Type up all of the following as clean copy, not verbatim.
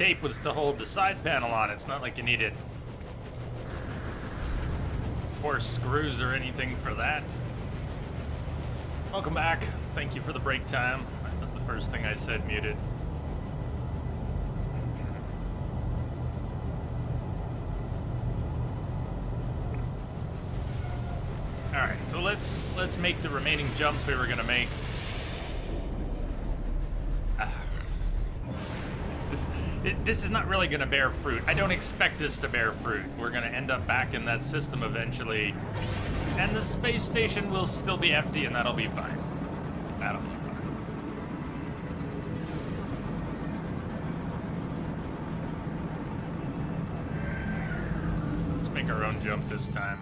tape was to hold the side panel on. It's not like you needed 4 screws or anything for that. Welcome back. Thank you for the break time. That was the first thing I said, muted. Alright, so let's make the remaining jumps we were gonna make. This is not really gonna bear fruit. I don't expect this to bear fruit. We're gonna end up back in that system eventually, and the space station will still be empty, and that'll be fine. That'll be fine. Let's make our own jump this time.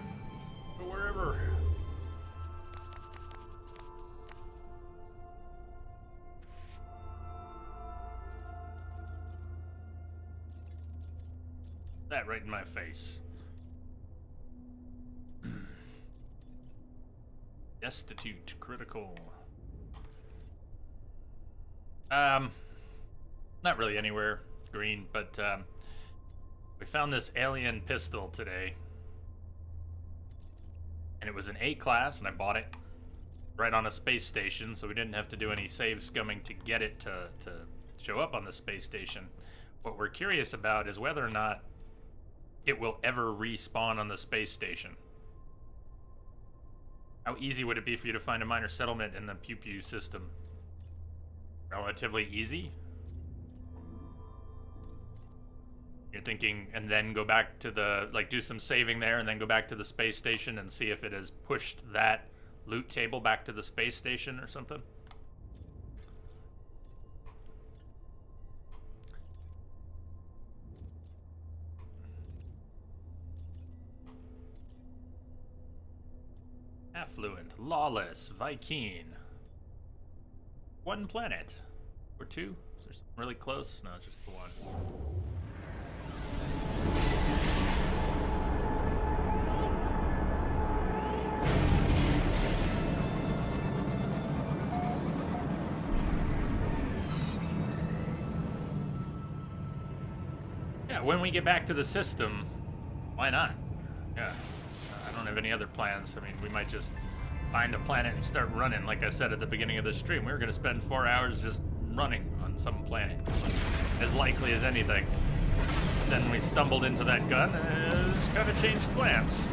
Go wherever. That right in my face. Destitute, critical. Not really anywhere green, but we found this alien pistol today. And it was an A class, and I bought it right on a space station, so we didn't have to do any save scumming to get it to show up on the space station. What we're curious about is whether or not it will ever respawn on the space station. How easy would it be for you to find a minor settlement in the Pew Pew system? Relatively easy? You're thinking, and then go back to the, like, do some saving there and then go back to the space station and see if it has pushed that loot table back to the space station or something? Affluent, lawless, Vy'keen. 1 planet. Or 2? Is there something really close? No, it's just the 1. Yeah, when we get back to the system, why not? Yeah. I don't have any other plans. I mean, we might just find a planet and start running. Like I said at the beginning of the stream, we were going to spend 4 hours just running on some planet. As likely as anything. Then we stumbled into that gun and it's kind of changed plans.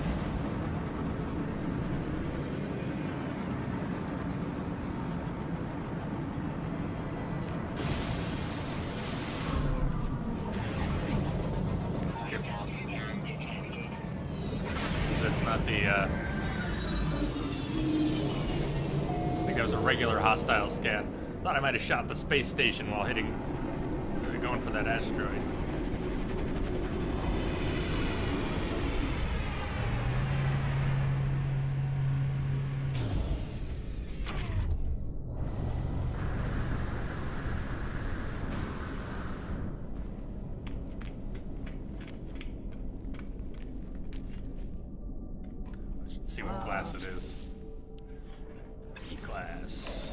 That's not the, I think that was a regular hostile scan. Thought I might have shot the space station while going for that asteroid. See what class it is. E-class.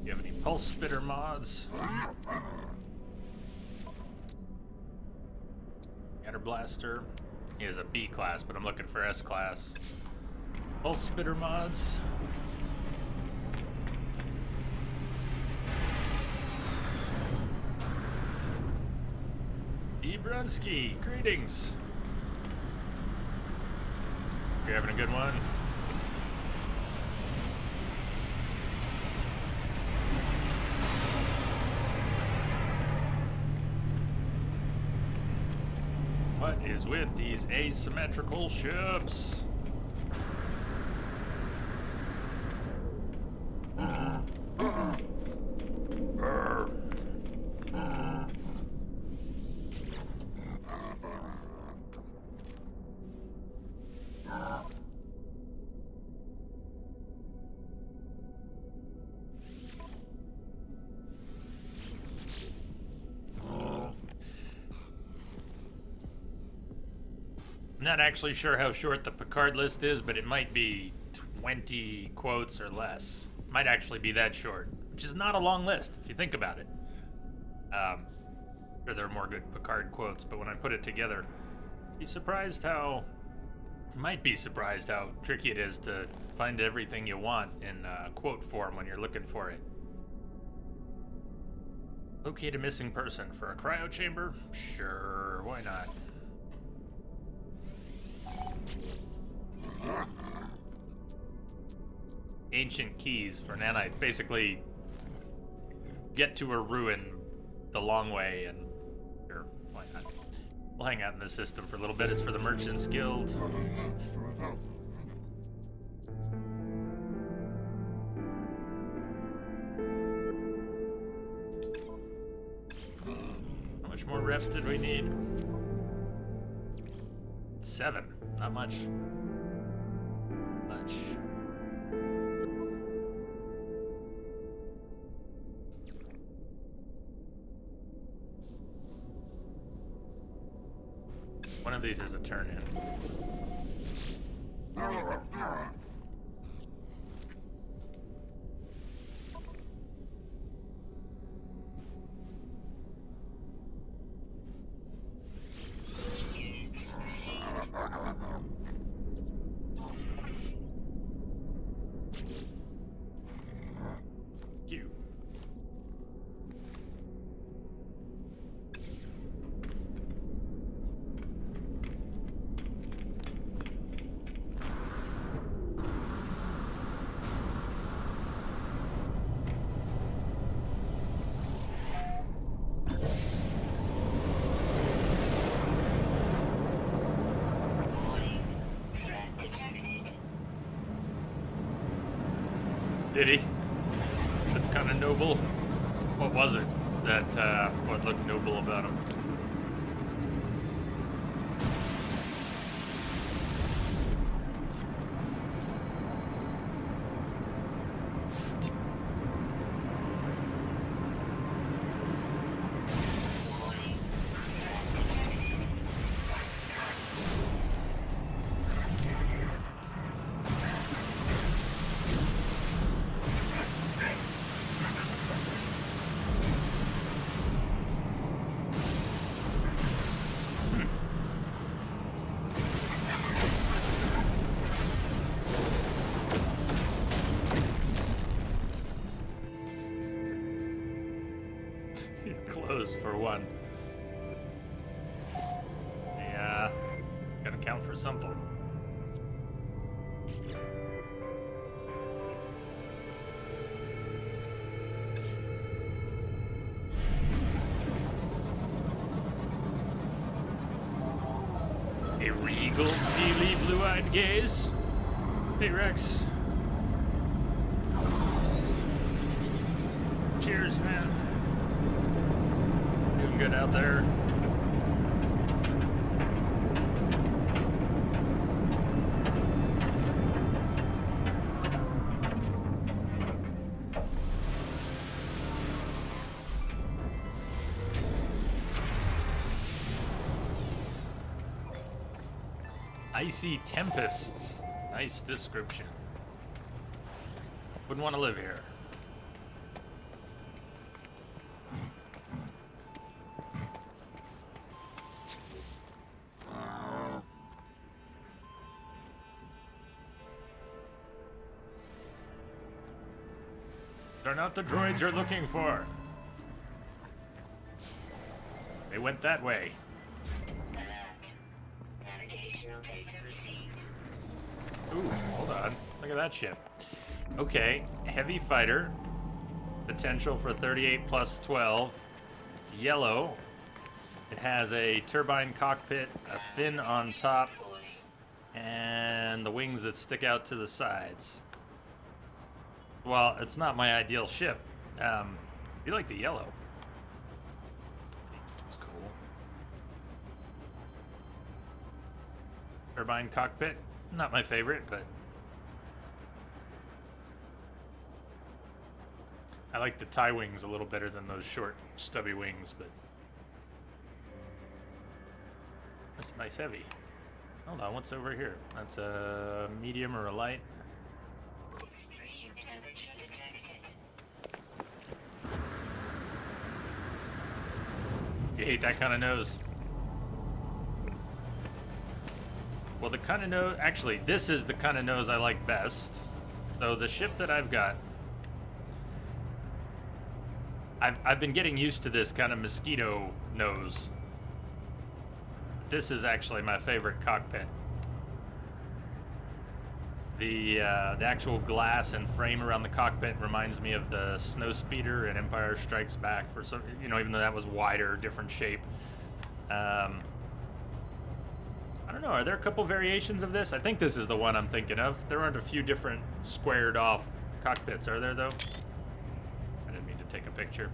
You have any pulse spitter mods? Scatter blaster. He has a B class, but I'm looking for S class. Pulse spitter mods. E. Brunsky, greetings. You're having a good one? What is with these asymmetrical ships? Not actually sure how short the Picard list is, but it might be 20 quotes or less. Might actually be that short, which is not a long list if you think about it. Sure, there are more good Picard quotes, but when I put it together, might be surprised how tricky it is to find everything you want in quote form when you're looking for it. Locate a missing person for a cryo chamber? Sure, why not? Ancient keys for nanite. Basically, get to a ruin the long way, and sure, why not? We'll hang out in the system for a little bit. It's for the Merchants Guild. How much more reps did we need? 7. Not much. One of these is a turn in. You. Did he? Looked kind of noble. What was it that what looked noble about him? Close for one. Yeah, gotta count for something. A regal, steely, blue-eyed gaze. Hey, Rex. Cheers, man. Doing good out there. Icy tempests. Nice description. Wouldn't want to live here. They're not the droids you're looking for. They went that way. Ooh, hold on. Look at that ship. Okay, heavy fighter. Potential for 38 plus 12. It's yellow. It has a turbine cockpit, a fin on top, and the wings that stick out to the sides. Well, it's not my ideal ship. You like the yellow. It's cool. Turbine cockpit. Not my favorite, but I like the tie wings a little better than those short, stubby wings, but that's nice heavy. Hold on, what's over here? That's a medium or a light. hate that kind of nose. Well, the kind of nose... Actually, this is the kind of nose I like best. So the ship that I've got... I've been getting used to this kind of mosquito nose. This is actually my favorite cockpit. The actual glass and frame around the cockpit reminds me of the Snowspeeder in Empire Strikes Back. For some, you know, even though that was wider, different shape. I don't know. Are there a couple variations of this? I think this is the one I'm thinking of. There aren't a few different squared off cockpits, are there? Though. I didn't mean to take a picture.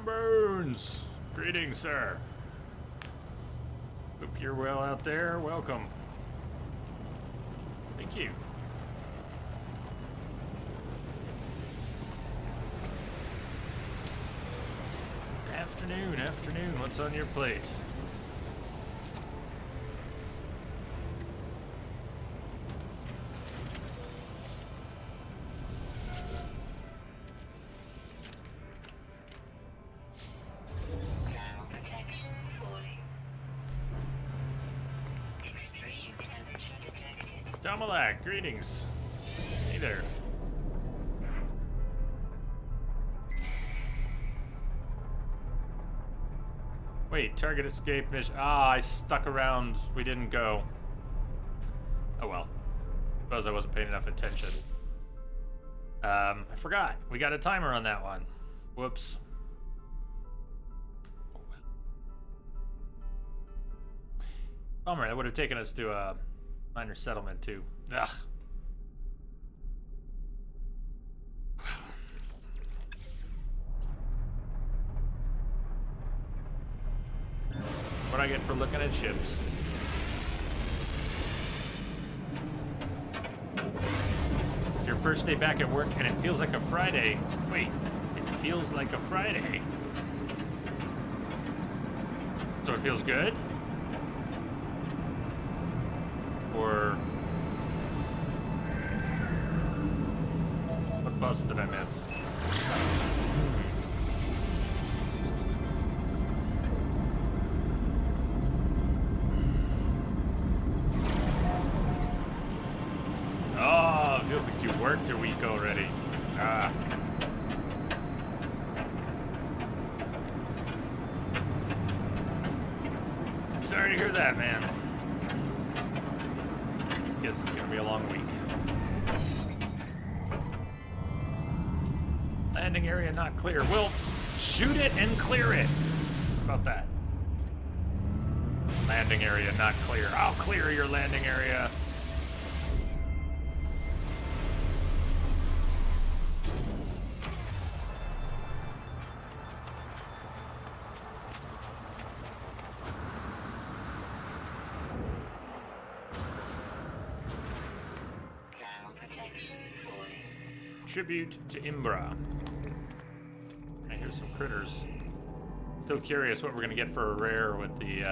Burns! Greetings, sir. Hope you're well out there. Welcome. Thank you. Afternoon. What's on your plate? Tomalak, greetings. Hey there. Wait, target escape mission. Ah, I stuck around. We didn't go. Oh well. Suppose I wasn't paying enough attention. I forgot. We got a timer on that one. Whoops. Oh well. Bummer, that would have taken us to a minor settlement too. Ugh. What I get for looking at ships. It's your first day back at work and it feels like a Friday. Wait, it feels like a Friday. So it feels good? Or what bus did I miss? Oh, it feels like you worked a week already. Ah. Sorry to hear that, man. Guess it's gonna be a long week. Landing area not clear. We'll shoot it and clear it. How about that? Landing area not clear. I'll clear your landing area. Tribute to Imbra. I hear some critters. Still curious what we're gonna get for a rare with the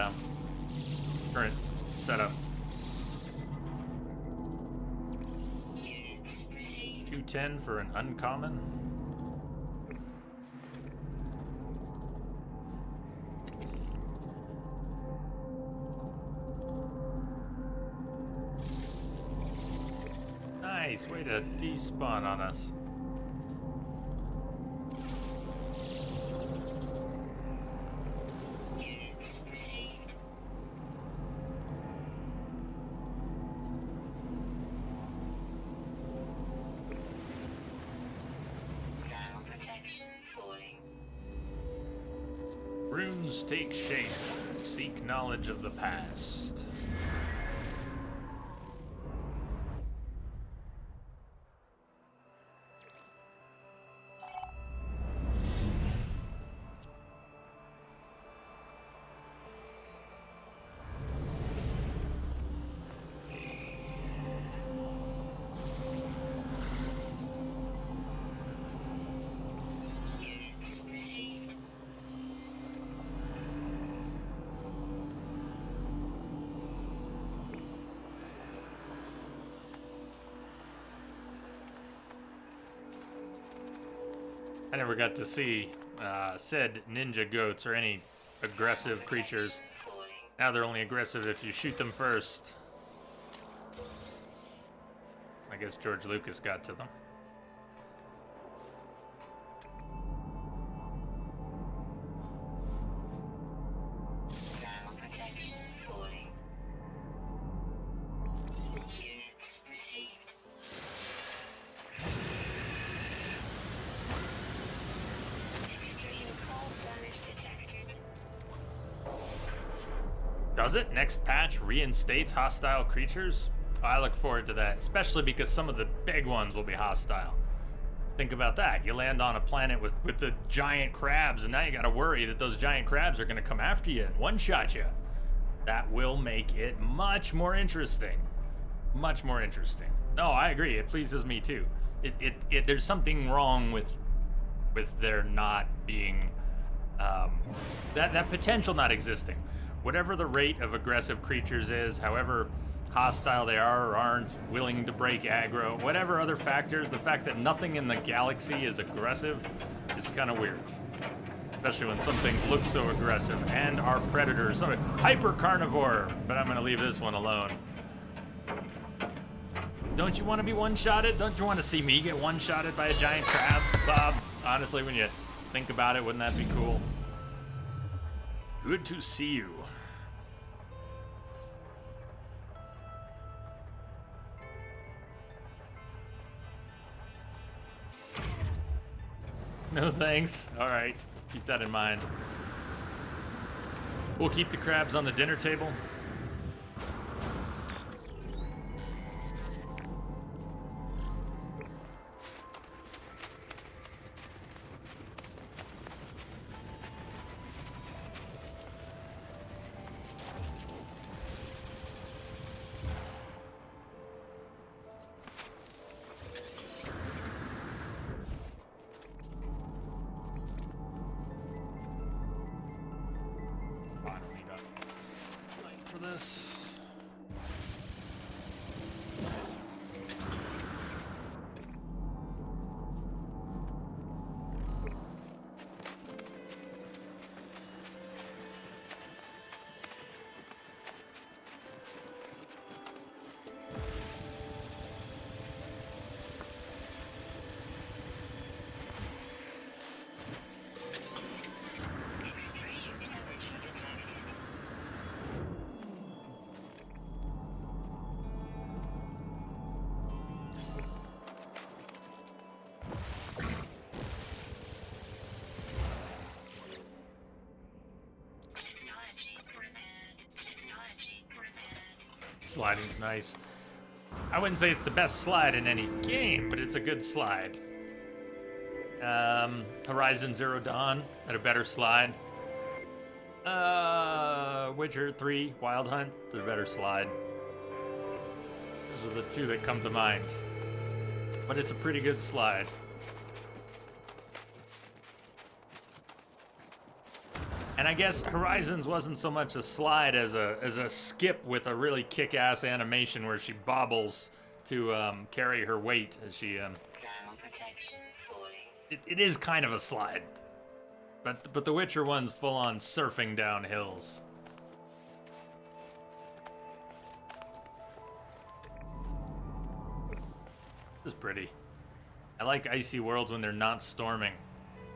current setup. 210 for an uncommon. Nice way to despawn on us. Runes take shape. Seek knowledge of the past. I never got to see said ninja goats or any aggressive creatures. Now they're only aggressive if you shoot them first. I guess George Lucas got to them. Does it? Next patch reinstates hostile creatures? Oh, I look forward to that, especially because some of the big ones will be hostile. Think about that. You land on a planet with the giant crabs, and now you gotta worry that those giant crabs are gonna come after you and one-shot you. That will make it much more interesting. Much more interesting. No, I agree. It pleases me too. There's something wrong with there not being that potential not existing. Whatever the rate of aggressive creatures is, however hostile they are or aren't, willing to break aggro, whatever other factors, the fact that nothing in the galaxy is aggressive is kind of weird. Especially when some things look so aggressive and are predators. Hyper carnivore, but I'm gonna leave this one alone. Don't you want to be one-shotted? Don't you want to see me get one-shotted by a giant crab, Bob? Honestly, when you think about it, wouldn't that be cool? Good to see you. No thanks. All right, keep that in mind. We'll keep the crabs on the dinner table. Sliding's nice. I wouldn't say it's the best slide in any game, but it's a good slide. Horizon Zero Dawn had a better slide. Witcher 3 Wild Hunt did a better slide. Those are the two that come to mind. But it's a pretty good slide. And I guess Horizons wasn't so much a slide as a skip with a really kick-ass animation where she bobbles to carry her weight as she. It is kind of a slide, but the Witcher one's full on surfing down hills. This is pretty. I like icy worlds when they're not storming.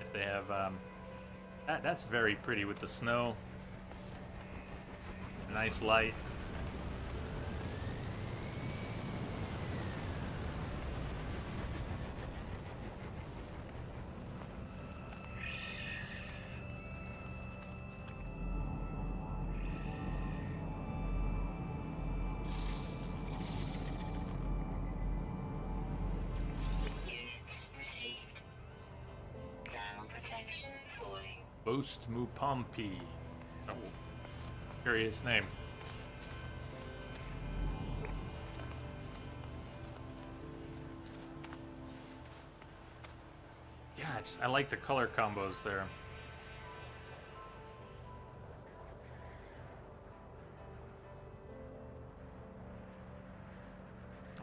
If they have that's very pretty with the snow. Nice light. Boast Mupampi. Oh, curious name. Yeah, I like the color combos there.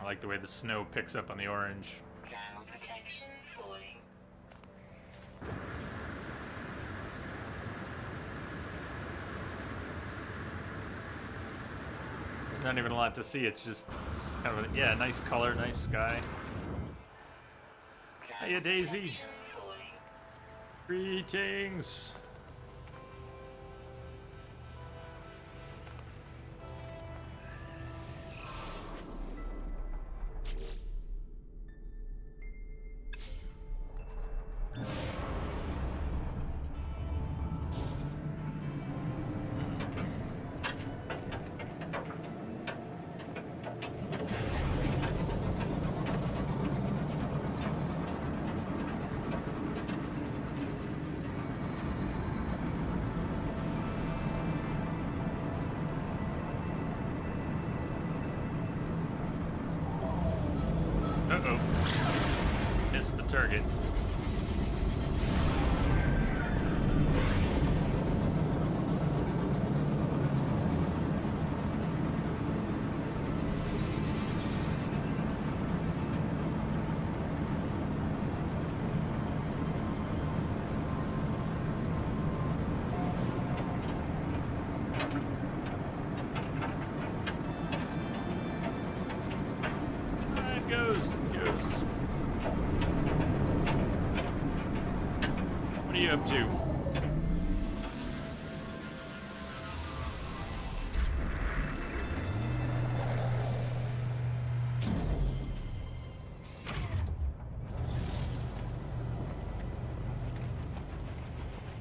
I like the way the snow picks up on the orange. not even a lot to see. It's just kind of a, yeah, nice color, nice sky. Hiya, Daisy. Greetings. Uh-oh. Missed the target. What are you up to?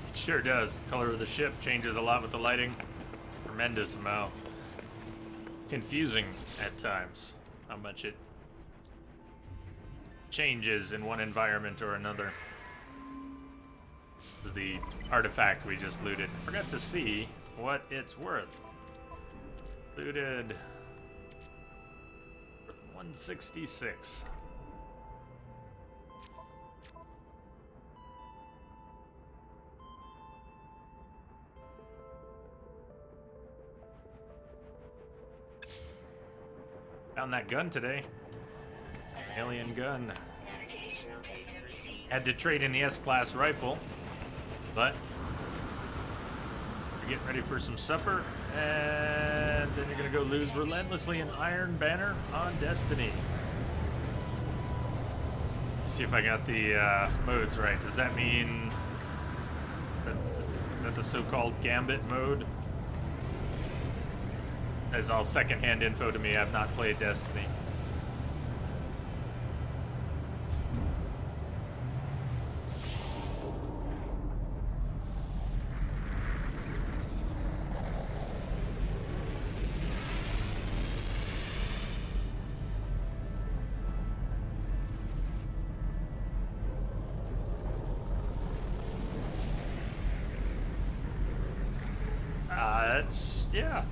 It sure does. The color of the ship changes a lot with the lighting. Tremendous amount. Confusing at times how much it changes in one environment or another. This is the artifact we just looted. I forgot to see what it's worth. Looted worth 166. Found that gun today. Alien gun. Had to trade in the S-Class rifle, but we're getting ready for some supper, and then you're gonna go lose relentlessly an Iron Banner on Destiny. Let's see if I got the modes right. Does that mean is that the so-called Gambit mode? That's all secondhand info to me. I've not played Destiny.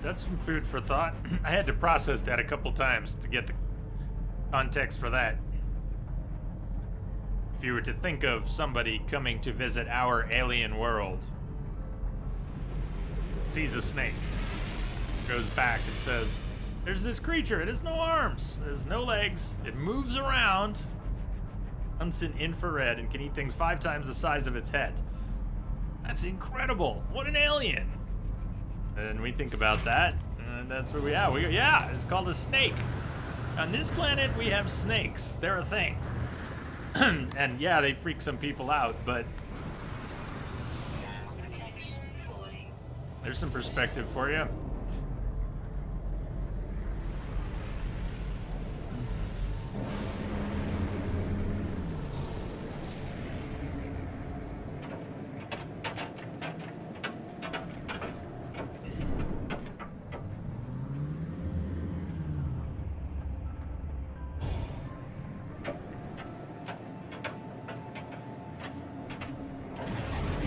That's some food for thought. I had to process that a couple times to get the context for that. If you were to think of somebody coming to visit our alien world, sees a snake, goes back and says, there's this creature, it has no arms, it has no legs, it moves around, hunts in infrared, and can eat things 5 times the size of its head. That's incredible. What an alien. And we think about that, and that's what we have. Yeah, it's called a snake. On this planet, we have snakes. They're a thing. And yeah, they freak some people out, but there's some perspective for you.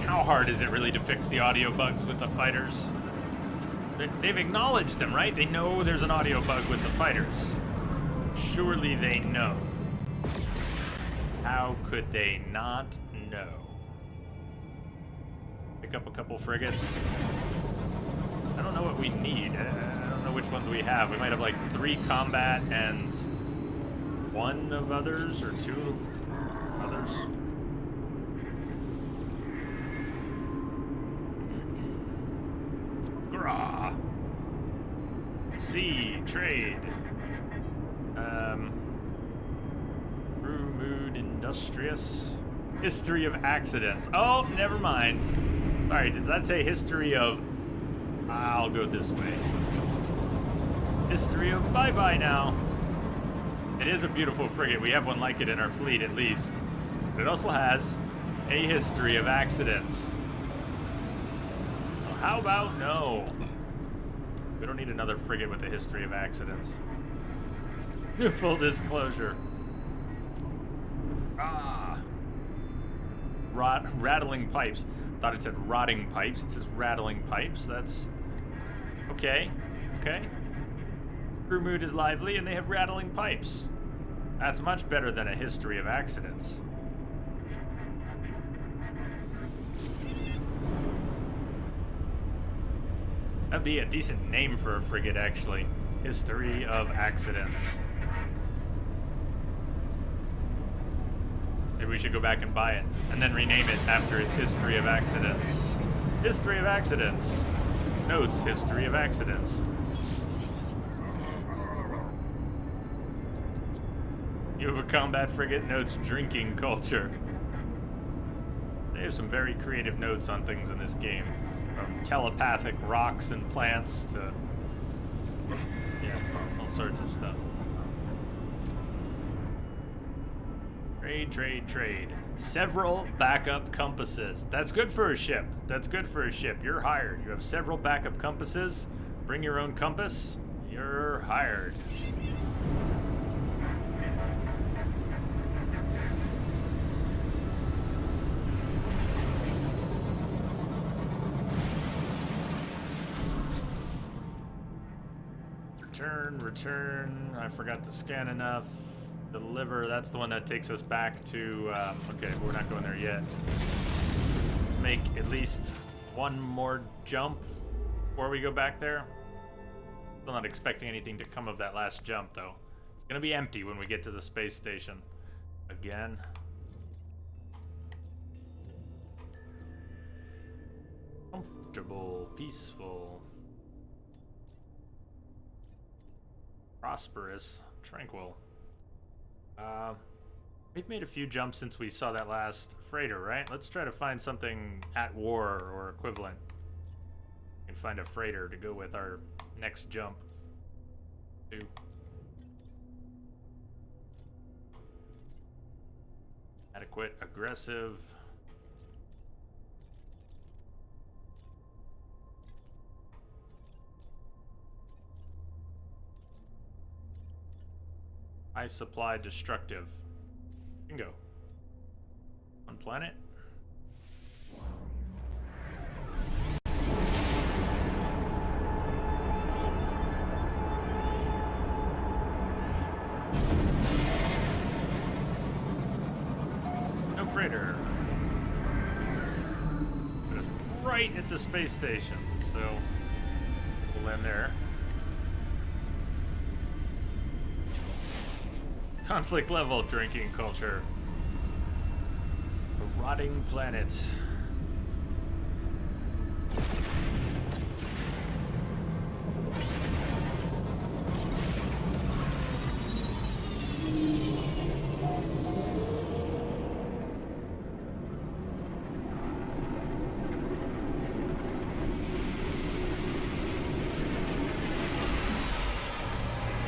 How hard is it really to fix the audio bugs with the fighters? They've acknowledged them, right? They know there's an audio bug with the fighters. Surely they know. How could they not know? Pick up a couple frigates. I don't know what we need. I don't know which ones we have. We might have like 3 combat and 1 of others, or 2 of others. sea, trade. Brew mood industrious. History of accidents. Oh, never mind. Sorry, did that say history of... I'll go this way. History of bye-bye now. It is a beautiful frigate. We have one like it in our fleet, at least. But it also has a history of accidents. So how about no? We don't need another frigate with a history of accidents. Full disclosure. Rattling pipes. Thought it said rotting pipes. It says rattling pipes. That's... Okay. Okay. Crew mood is lively and they have rattling pipes. That's much better than a history of accidents. That'd be a decent name for a frigate, actually. History of accidents. Maybe we should go back and buy it, and then rename it after its history of accidents. History of accidents. Notes, history of accidents. You have a combat frigate, notes, drinking culture. They have some very creative notes on things in this game. From telepathic rocks and plants to... yeah, all sorts of stuff. Trade, trade, trade. Several backup compasses. That's good for a ship. That's good for a ship. You're hired. You have several backup compasses. Bring your own compass. You're hired. Return. I forgot to scan enough. Deliver. That's the one that takes us back to... okay, we're not going there yet. Make at least one more jump before we go back there. Still not expecting anything to come of that last jump, though. It's going to be empty when we get to the space station. Again. Comfortable. Peaceful. Prosperous, tranquil. We've made a few jumps since we saw that last freighter, right? Let's try to find something at war or equivalent. We can find a freighter to go with our next jump. 2. Adequate, aggressive. High supply, destructive. Bingo. On planet. No freighter. Just right at the space station, so we'll land there. Conflict level, drinking culture. A rotting planet.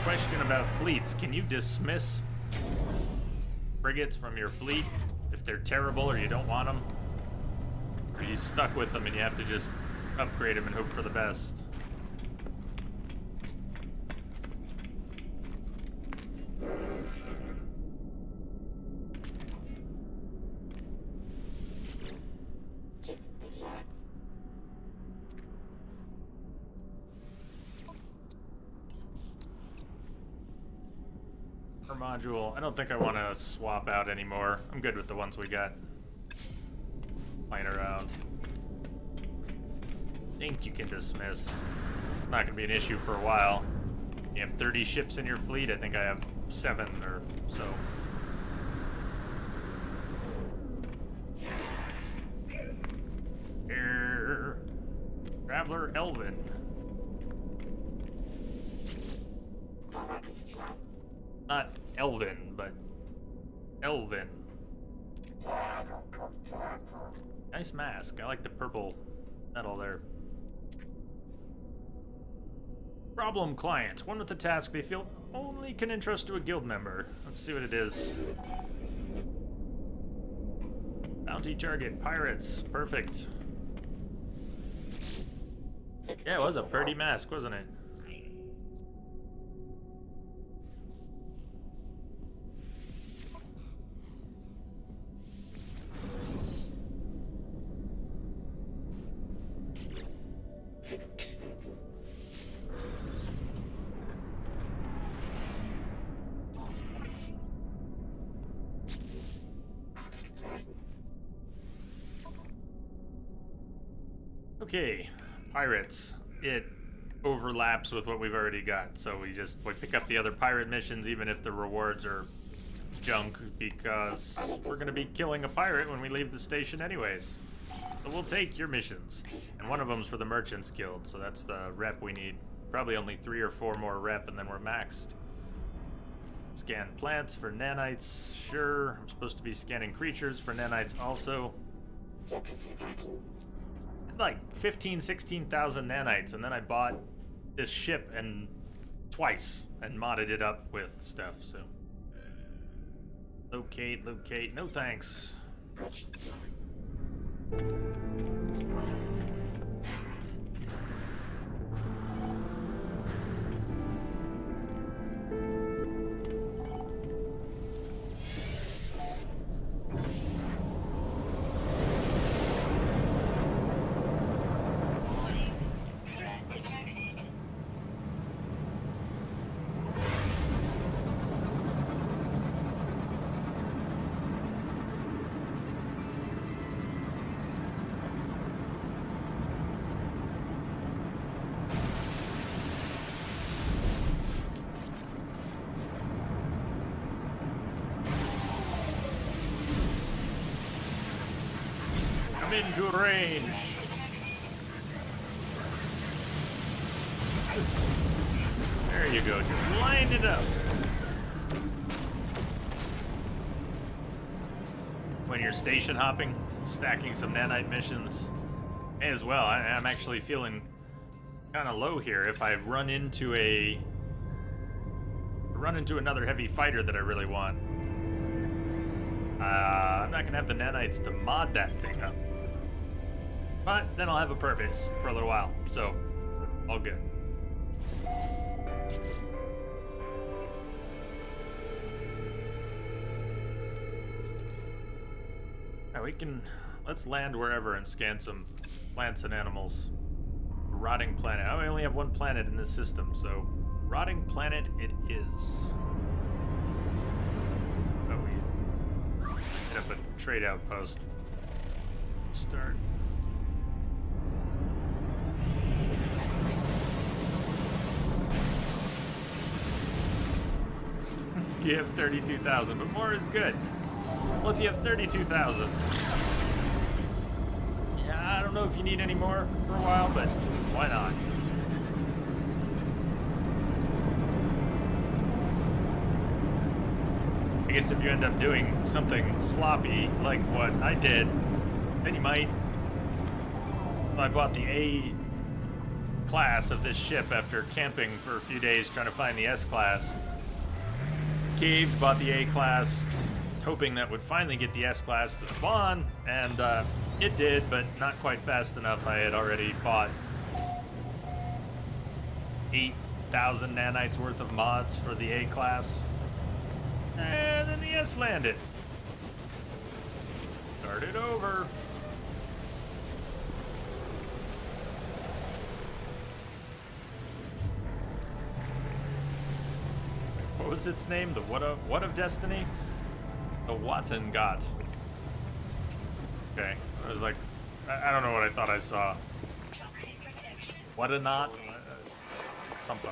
Question about fleets. Can you dismiss frigates from your fleet if they're terrible or you don't want them? Or are you stuck with them and you have to just upgrade them and hope for the best? Module. I don't think I want to swap out anymore. I'm good with the ones we got. Playing around. Think you can dismiss. Not gonna be an issue for a while. You have 30 ships in your fleet. I think I have 7 or so. Here. Traveler Elvin. Not Elvin, but Elvin. Nice mask. I like the purple metal there. Problem client. One with a task they feel only can entrust to a guild member. Let's see what it is. Bounty target. Pirates. Perfect. Yeah, it was a pretty mask, wasn't it? Okay, pirates. It overlaps with what we've already got, so we pick up the other pirate missions even if the rewards are junk, because we're gonna be killing a pirate when we leave the station anyways. So we'll take your missions. And one of them's for the Merchants Guild, so that's the rep we need. Probably only 3 or 4 more rep and then we're maxed. Scan plants for nanites, sure. I'm supposed to be scanning creatures for nanites also. Like 16,000 nanites, and then I bought this ship and twice and modded it up with stuff, so. Locate, no thanks. Into range. There you go, just line it up. When you're station hopping, stacking some nanite missions, may as well. I'm actually feeling kind of low here. If I run into another heavy fighter that I really want, I'm not gonna have the nanites to mod that thing up. But then I'll have a purpose for a little while, so all good. Alright, let's land wherever and scan some plants and animals. Rotting planet. Oh, I only have one planet in this system, so rotting planet it is. Oh, we set up a trade outpost. Start. You have 32,000, but more is good. Well, if you have 32,000, yeah, I don't know if you need any more for a while, but why not? I guess if you end up doing something sloppy like what I did, then you might. I bought the A class of this ship after camping for a few days trying to find the S class. Caved, bought the A class, hoping that would finally get the S class to spawn, and it did, but not quite fast enough. I had already bought 8,000 nanites worth of mods for the A class, and then the S landed. Start it over. What was its name? The what of Destiny? The Wattengot. Okay, I was like, I don't know what I thought I saw. What a knot? Something.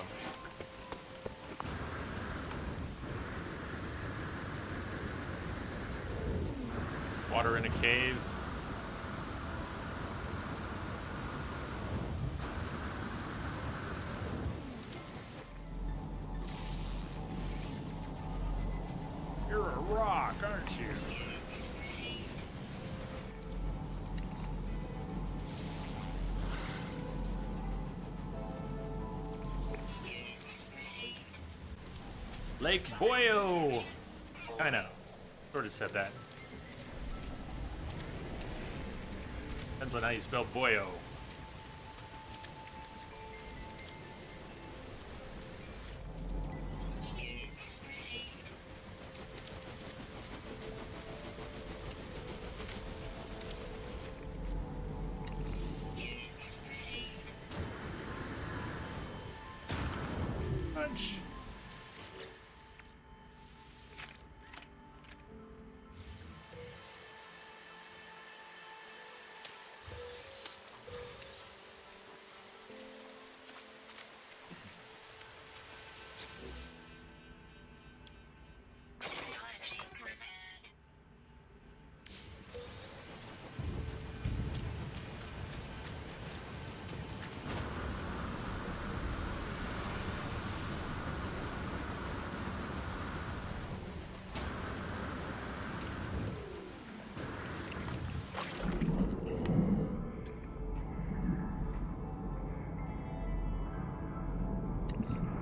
Water in a cave. rock, aren't you? Lake Boyo! I know. Sort of said that. Depends on how you spell Boyo. Punch.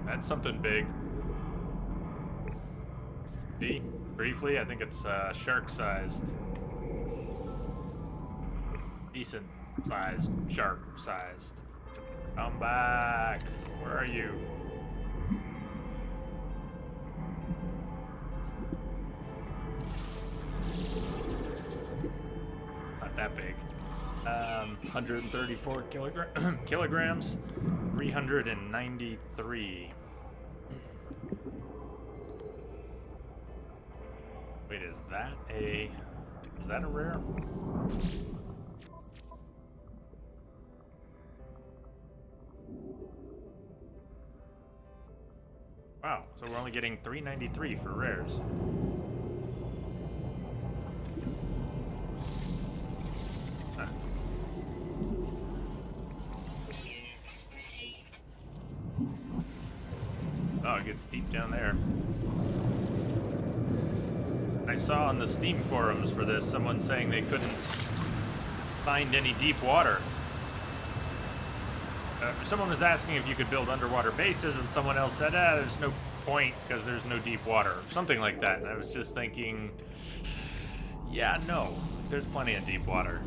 That's something big. See? Briefly, I think it's shark-sized. Decent-sized, shark-sized. Come back. Where are you? Not that big. 134 kilograms. 393. Wait, is that a rare? Wow, so we're only getting 393 for rares. Huh. Oh, it gets deep down there. I saw on the Steam forums for this someone saying they couldn't find any deep water. Someone was asking if you could build underwater bases, and someone else said, there's no point because there's no deep water. Something like that. And I was just thinking, yeah, no, there's plenty of deep water.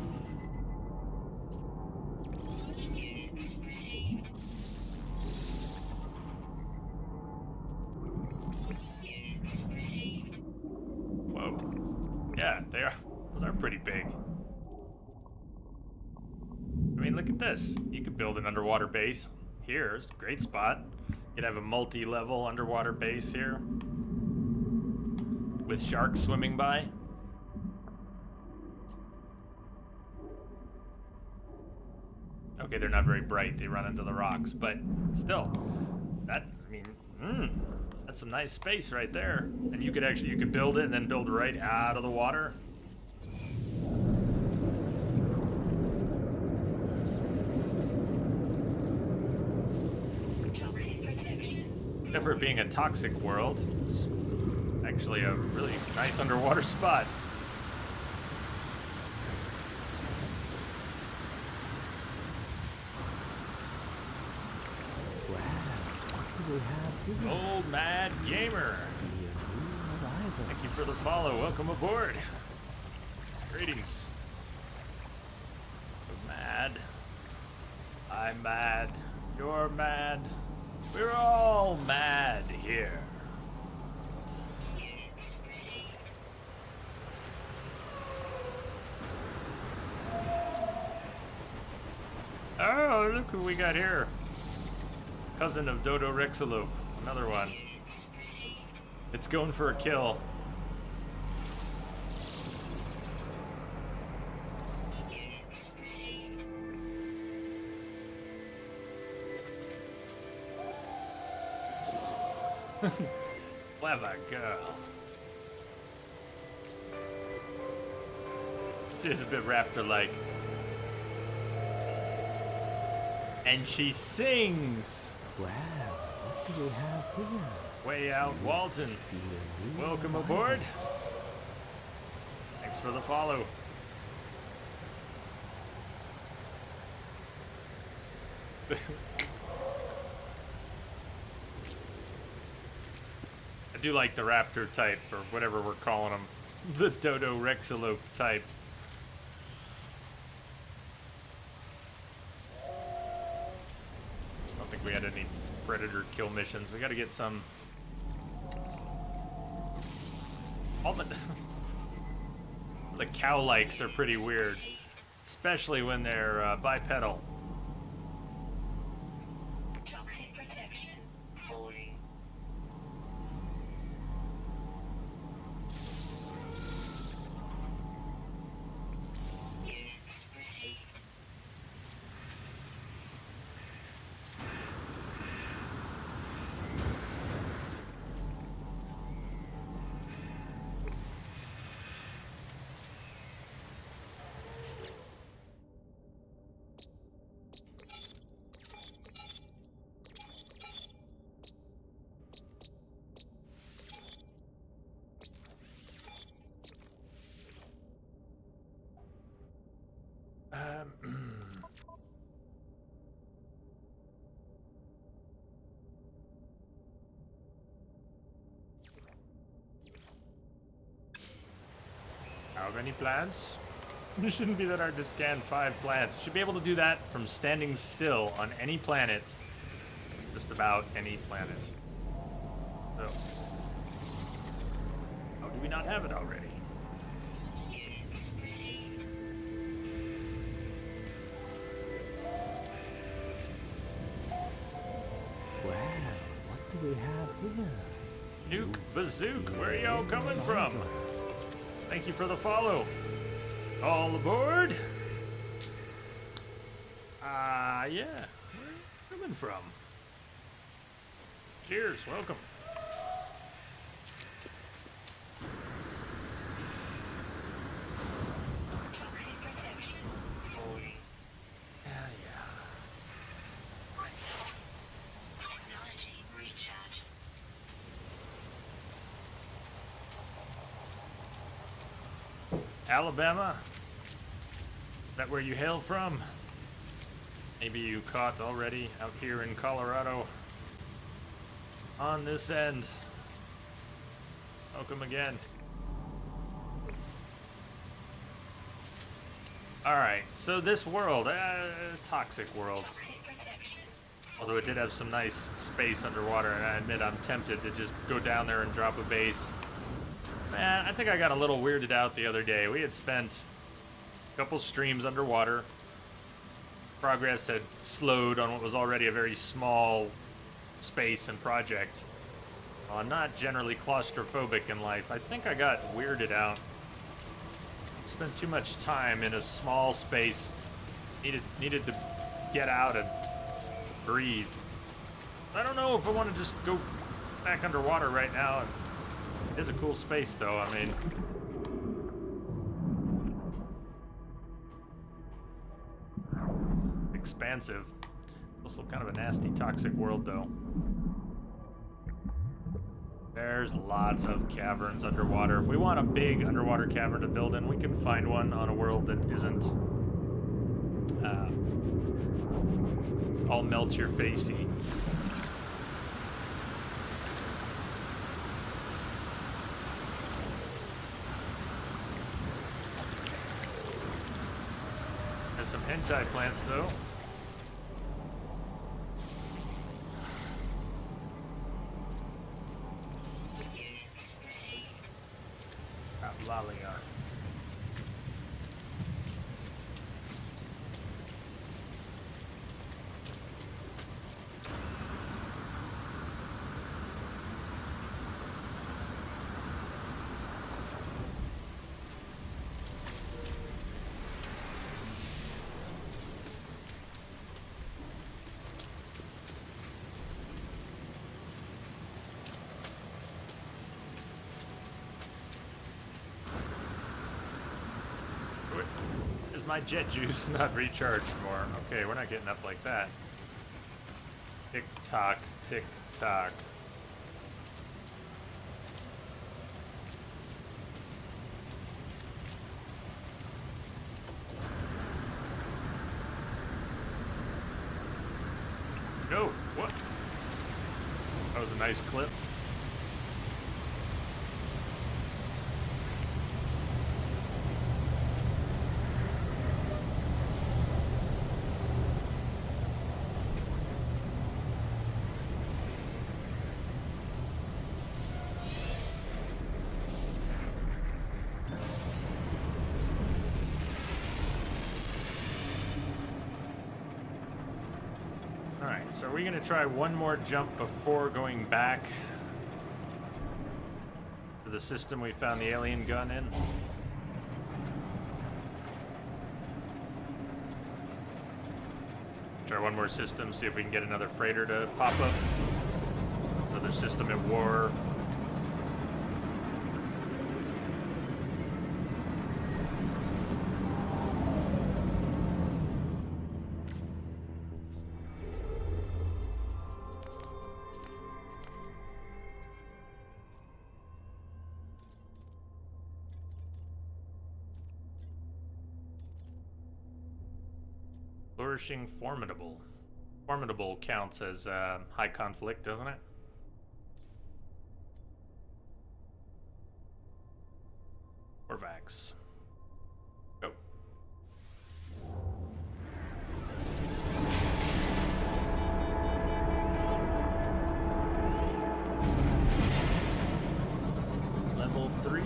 Yeah, they are. Those are pretty big. I mean, look at this. You could build an underwater base here. It's a great spot. You could have a multi-level underwater base here with sharks swimming by. Okay, they're not very bright. They run into the rocks, but still, that, I mean, that's some nice space right there. And you could build it and then build right out of the water. Except for it being a toxic world, it's actually a really nice underwater spot. Old Mad Gamer. Thank you for the follow. Welcome aboard. Greetings. Mad. I'm mad. You're mad. We're all mad here. Oh, look who we got here. Cousin of Dodo Rexaloop. Another one. It's going for a kill. Clever girl. She's a bit raptor-like. And she sings. Wow, what do we have here? Way Out Walton. Welcome aboard. Thanks for the follow. I do like the raptor type, or whatever we're calling them. The Dodo Rexalope type. I don't think we had any predator kill missions. We gotta get some... All the... the cow-likes are pretty weird. Especially when they're bipedal. Toxic protection falling. Units received. Have any plants? It shouldn't be that hard to scan 5 plants. Should be able to do that from standing still on any planet. Just about any planet. So. How do we not have it already? Units received. Well, what do we have here? Nuke Bazook, where are y'all coming from? Thank you for the follow. All aboard? Yeah. Where are you coming from? Cheers, welcome. Toxic protection falling. Yeah. Technology recharge. Alabama? Is that where you hail from? Maybe you caught already out here in Colorado. On this end. Welcome again. Alright, so this world, toxic world. Toxic protection. Although it did have some nice space underwater, and I admit I'm tempted to just go down there and drop a base. Man, I think I got a little weirded out the other day. We had spent a couple streams underwater. Progress had slowed on what was already a very small space and project. I'm not generally claustrophobic in life. I think I got weirded out. Spent too much time in a small space. Needed to get out and breathe. I don't know if I want to just go back underwater right now. It is a cool space, though. I mean, expansive. Also kind of a nasty, toxic world, though. There's lots of caverns underwater. If we want a big underwater cavern to build in, we can find one on a world that isn't all melt your facey. There's some hentai plants, though. Units received. Lalia. Is my jet juice not recharged more? Okay, we're not getting up like that. Tick tock, tick tock. nice clip. Alright, so are we going to try one more jump before going back to the system we found the alien gun in? Try one more system, see if we can get another freighter to pop up. Another system at war. Flourishing formidable. Formidable counts as high conflict, doesn't it? Orvax. Go. Level 3.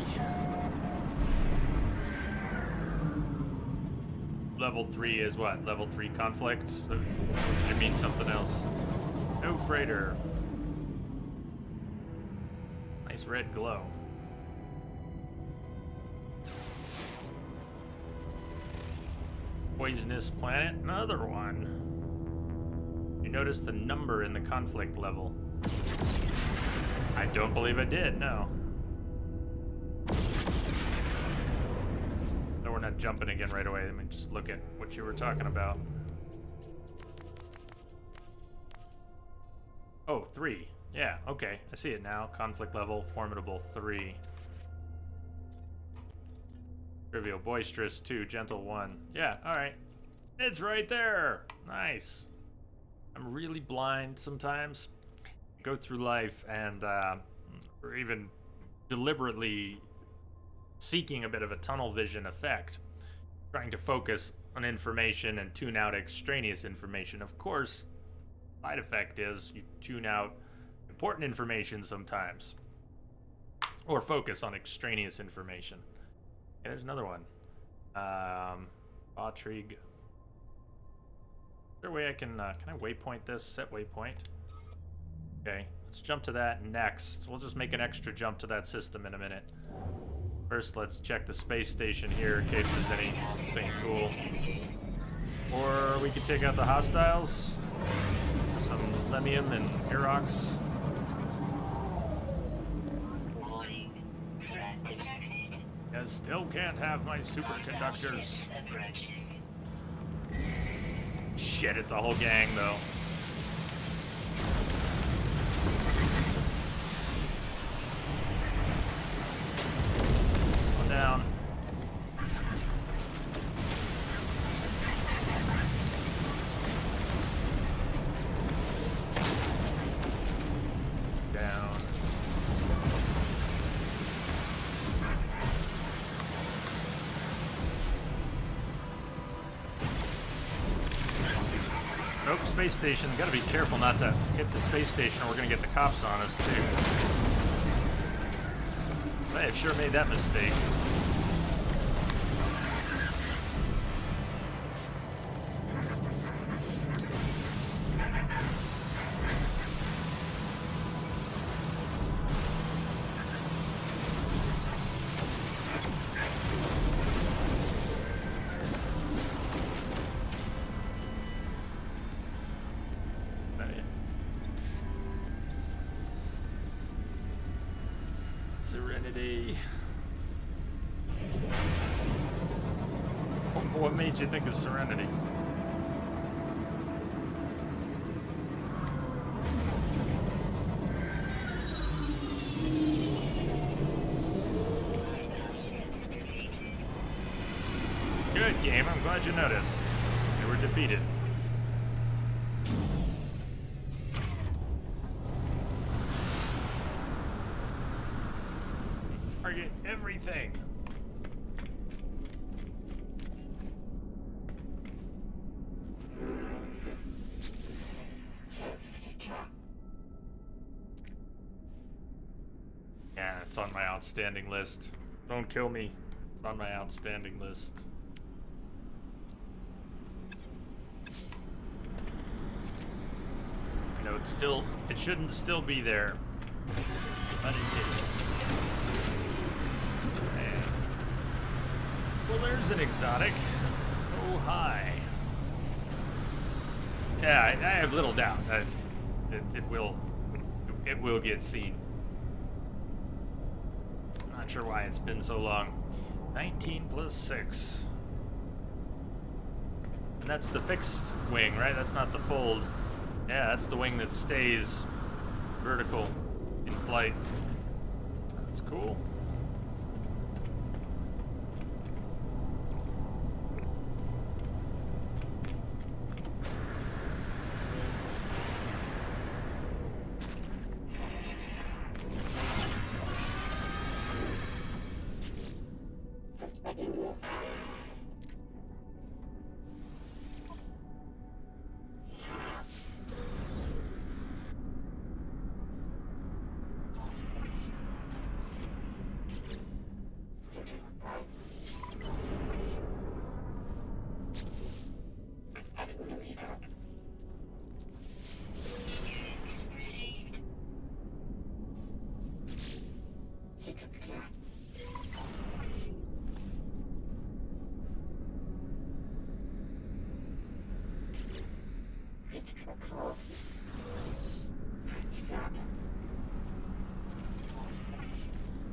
Level 3 is what? Level 3 conflict? So, it means something else. No freighter. Nice red glow. Poisonous planet, another one. You notice the number in the conflict level. I don't believe I did, no. No, we're not jumping again right away. Let me just look at what you were talking about. Oh, 3. Yeah, okay. I see it now. Conflict level, formidable 3. Trivial, boisterous 2, gentle 1. Yeah, alright. It's right there. Nice. I'm really blind sometimes. Go through life and, or even deliberately seeking a bit of a tunnel vision effect. Trying to focus on information and tune out extraneous information. Of course, side effect is you tune out important information sometimes. Or focus on extraneous information. Okay, there's another one. Autrig. Is there a way I can I waypoint this? Set waypoint. Okay, let's jump to that next. We'll just make an extra jump to that system in a minute. First, let's check the space station here in case there's anything cool. Or we could take out the hostiles. Some Lemium and Aerox. Warning. Threat detected. I still can't have my Hostile superconductors. ships approaching. Shit, it's a whole gang though. One down. Down. Nope, space station. Gotta be careful not to hit the space station or we're gonna get the cops on us too. I have sure made that mistake. Serenity. What made you think of Serenity? Hostile ships defeated. Good game, I'm glad you noticed. They were defeated. Target everything. Yeah, it's on my outstanding list. Don't kill me. It's on my outstanding list. You know, it shouldn't still be there. But it is. And, well, there's an exotic. Oh, hi. Yeah, I have little doubt that it will get seen. Not sure why it's been so long. 19 plus 6. And that's the fixed wing, right? That's not the fold. Yeah, that's the wing that stays vertical in flight. That's cool.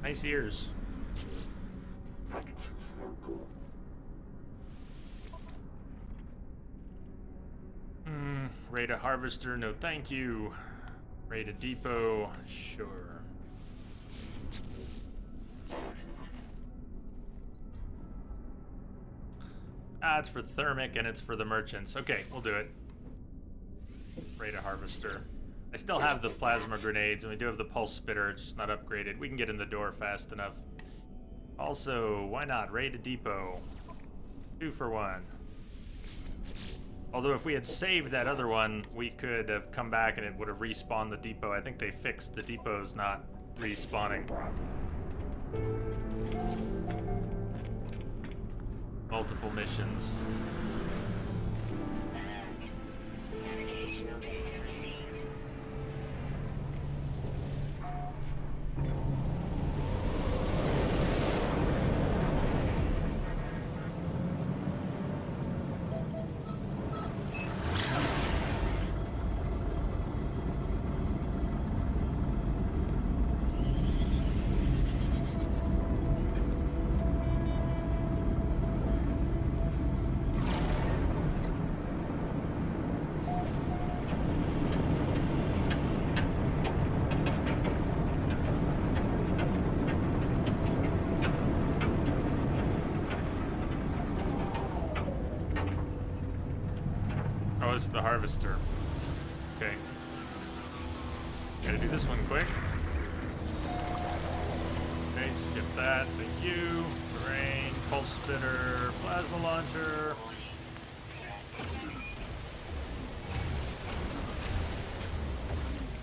Nice ears. Raid a harvester, no thank you. Raid a depot, sure. Ah, it's for thermic and it's for the merchants. Okay, we'll do it. Raid a harvester. I still have the plasma grenades, and we do have the pulse spitter. It's just not upgraded. We can get in the door fast enough. Also, why not raid a depot? 2 for 1. Although if we had saved that other one, we could have come back and it would have respawned the depot. I think they fixed the depots not respawning. Multiple missions. And navigational data received. Oh, it's the harvester. Okay. Gotta do this one quick. Okay, skip that. Thank you. Rain, pulse spitter, plasma launcher.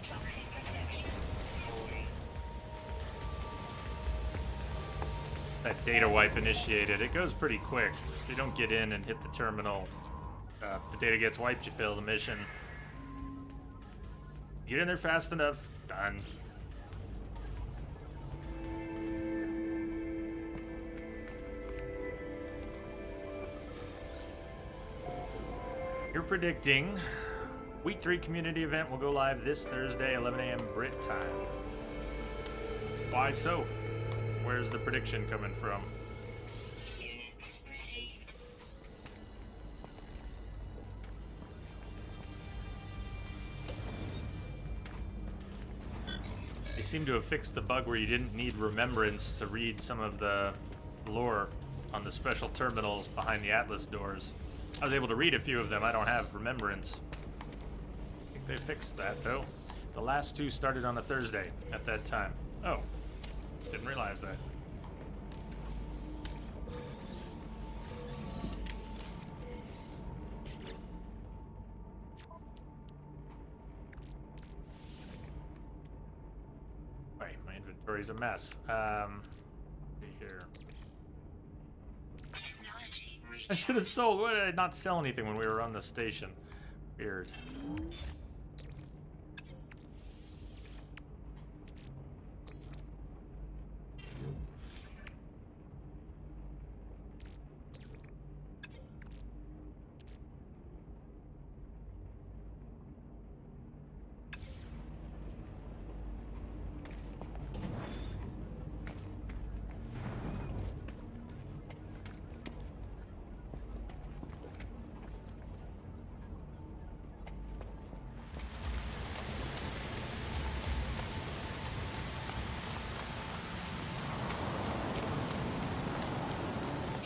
Toxic protection. Boarding. That data wipe initiated. It goes pretty quick. If you don't get in and hit the terminal, the data gets wiped, you fail the mission. Get in there fast enough. Done. You're predicting Week 3 community event will go live this Thursday, 11 a.m. Brit time. Why so? Where's the prediction coming from? Units received. They seem to have fixed the bug where you didn't need remembrance to read some of the lore on the special terminals behind the Atlas doors. I was able to read a few of them. I don't have remembrance. I think they fixed that, though. The last 2 started on a Thursday at that time. Oh, didn't realize that. Inventory's a mess. See here. Technology I recharge. should have sold. Why did I not sell anything when we were on the station? Weird.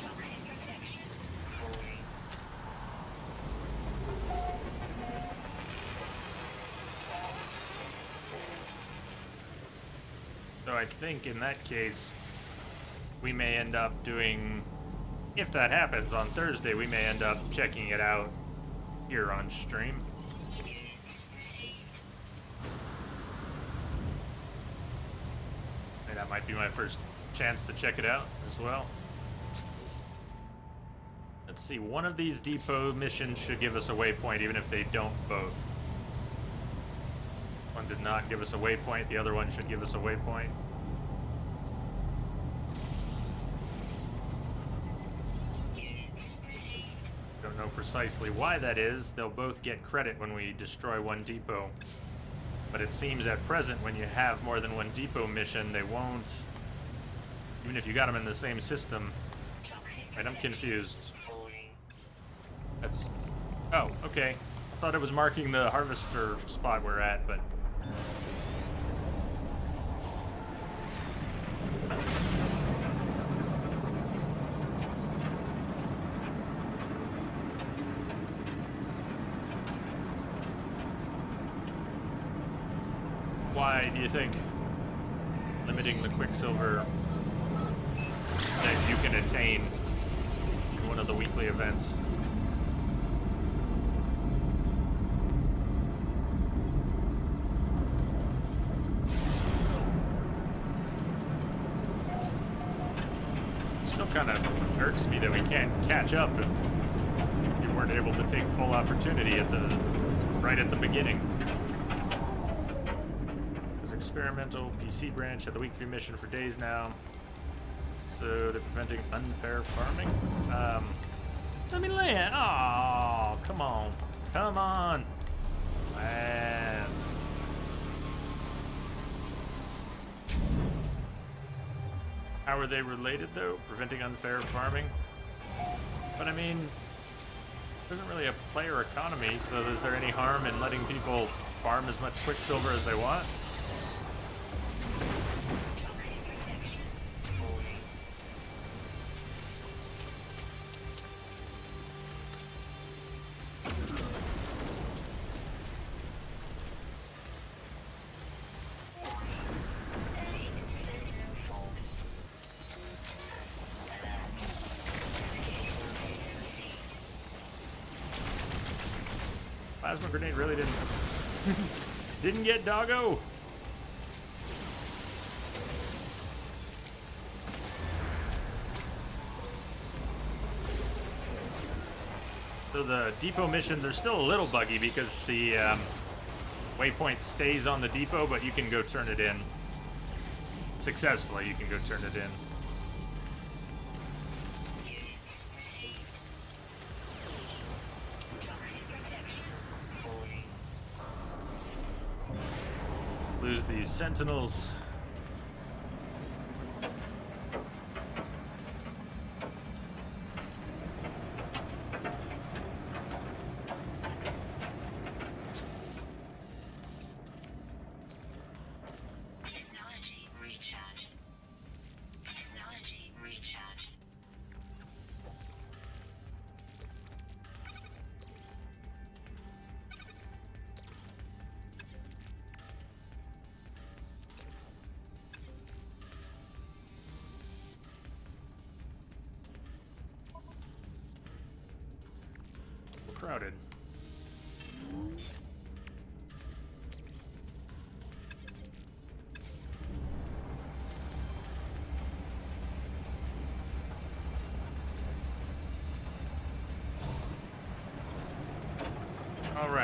Toxic protection. Falling. So I think in that case, we may end up doing, if that happens on Thursday, we may end up checking it out here on stream. Units received. And that might be my first chance to check it out as well. Let's see, one of these depot missions should give us a waypoint, even if they don't both. One did not give us a waypoint, the other one should give us a waypoint. Units received. Don't know precisely why that is. They'll both get credit when we destroy one depot. But it seems at present, when you have more than one depot mission, they won't. Even if you got them in the same system. Toxic Right, I'm protection. confused. Falling. That's. Oh, okay. I thought it was marking the harvester spot we're at, but. Why do you think limiting the quicksilver that you can attain in one of the weekly events? Still kind of irks me that we can't catch up if you weren't able to take full opportunity at the right at the beginning. There's experimental PC branch at the week 3 mission for days now. So they're preventing unfair farming. Let me land. Oh, come on. Come on. Land. How are they related, though? Preventing unfair farming? But I mean, it isn't really a player economy, so is there any harm in letting people farm as much quicksilver as they want? Toxic protection. Falling. Elite Sentinel Force. Alert. Navigational data received. Plasma grenade really didn't didn't get doggo. So the depot missions are still a little buggy because the waypoint stays on the depot, but you can go turn it in. Successfully, you can go turn it in. Units received. Toxic protection. Falling. Lose these sentinels. Technology recharge. Technology recharge. Crowded.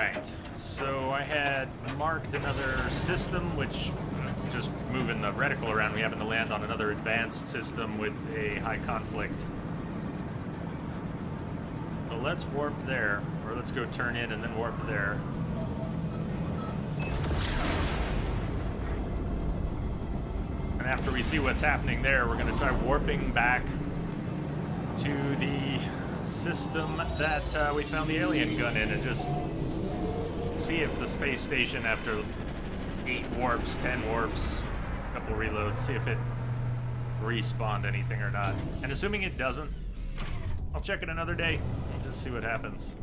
Alright, so I had marked another system, which, just moving the reticle around, we happen to land on another advanced system with a high conflict. So let's warp there, or let's go turn in and then warp there. And after we see what's happening there, we're going to try warping back to the system that we found the alien gun in and just see if the space station, after 8 warps, 10 warps, a couple reloads, see if it respawned anything or not. And assuming it doesn't, I'll check it another day and just see what happens.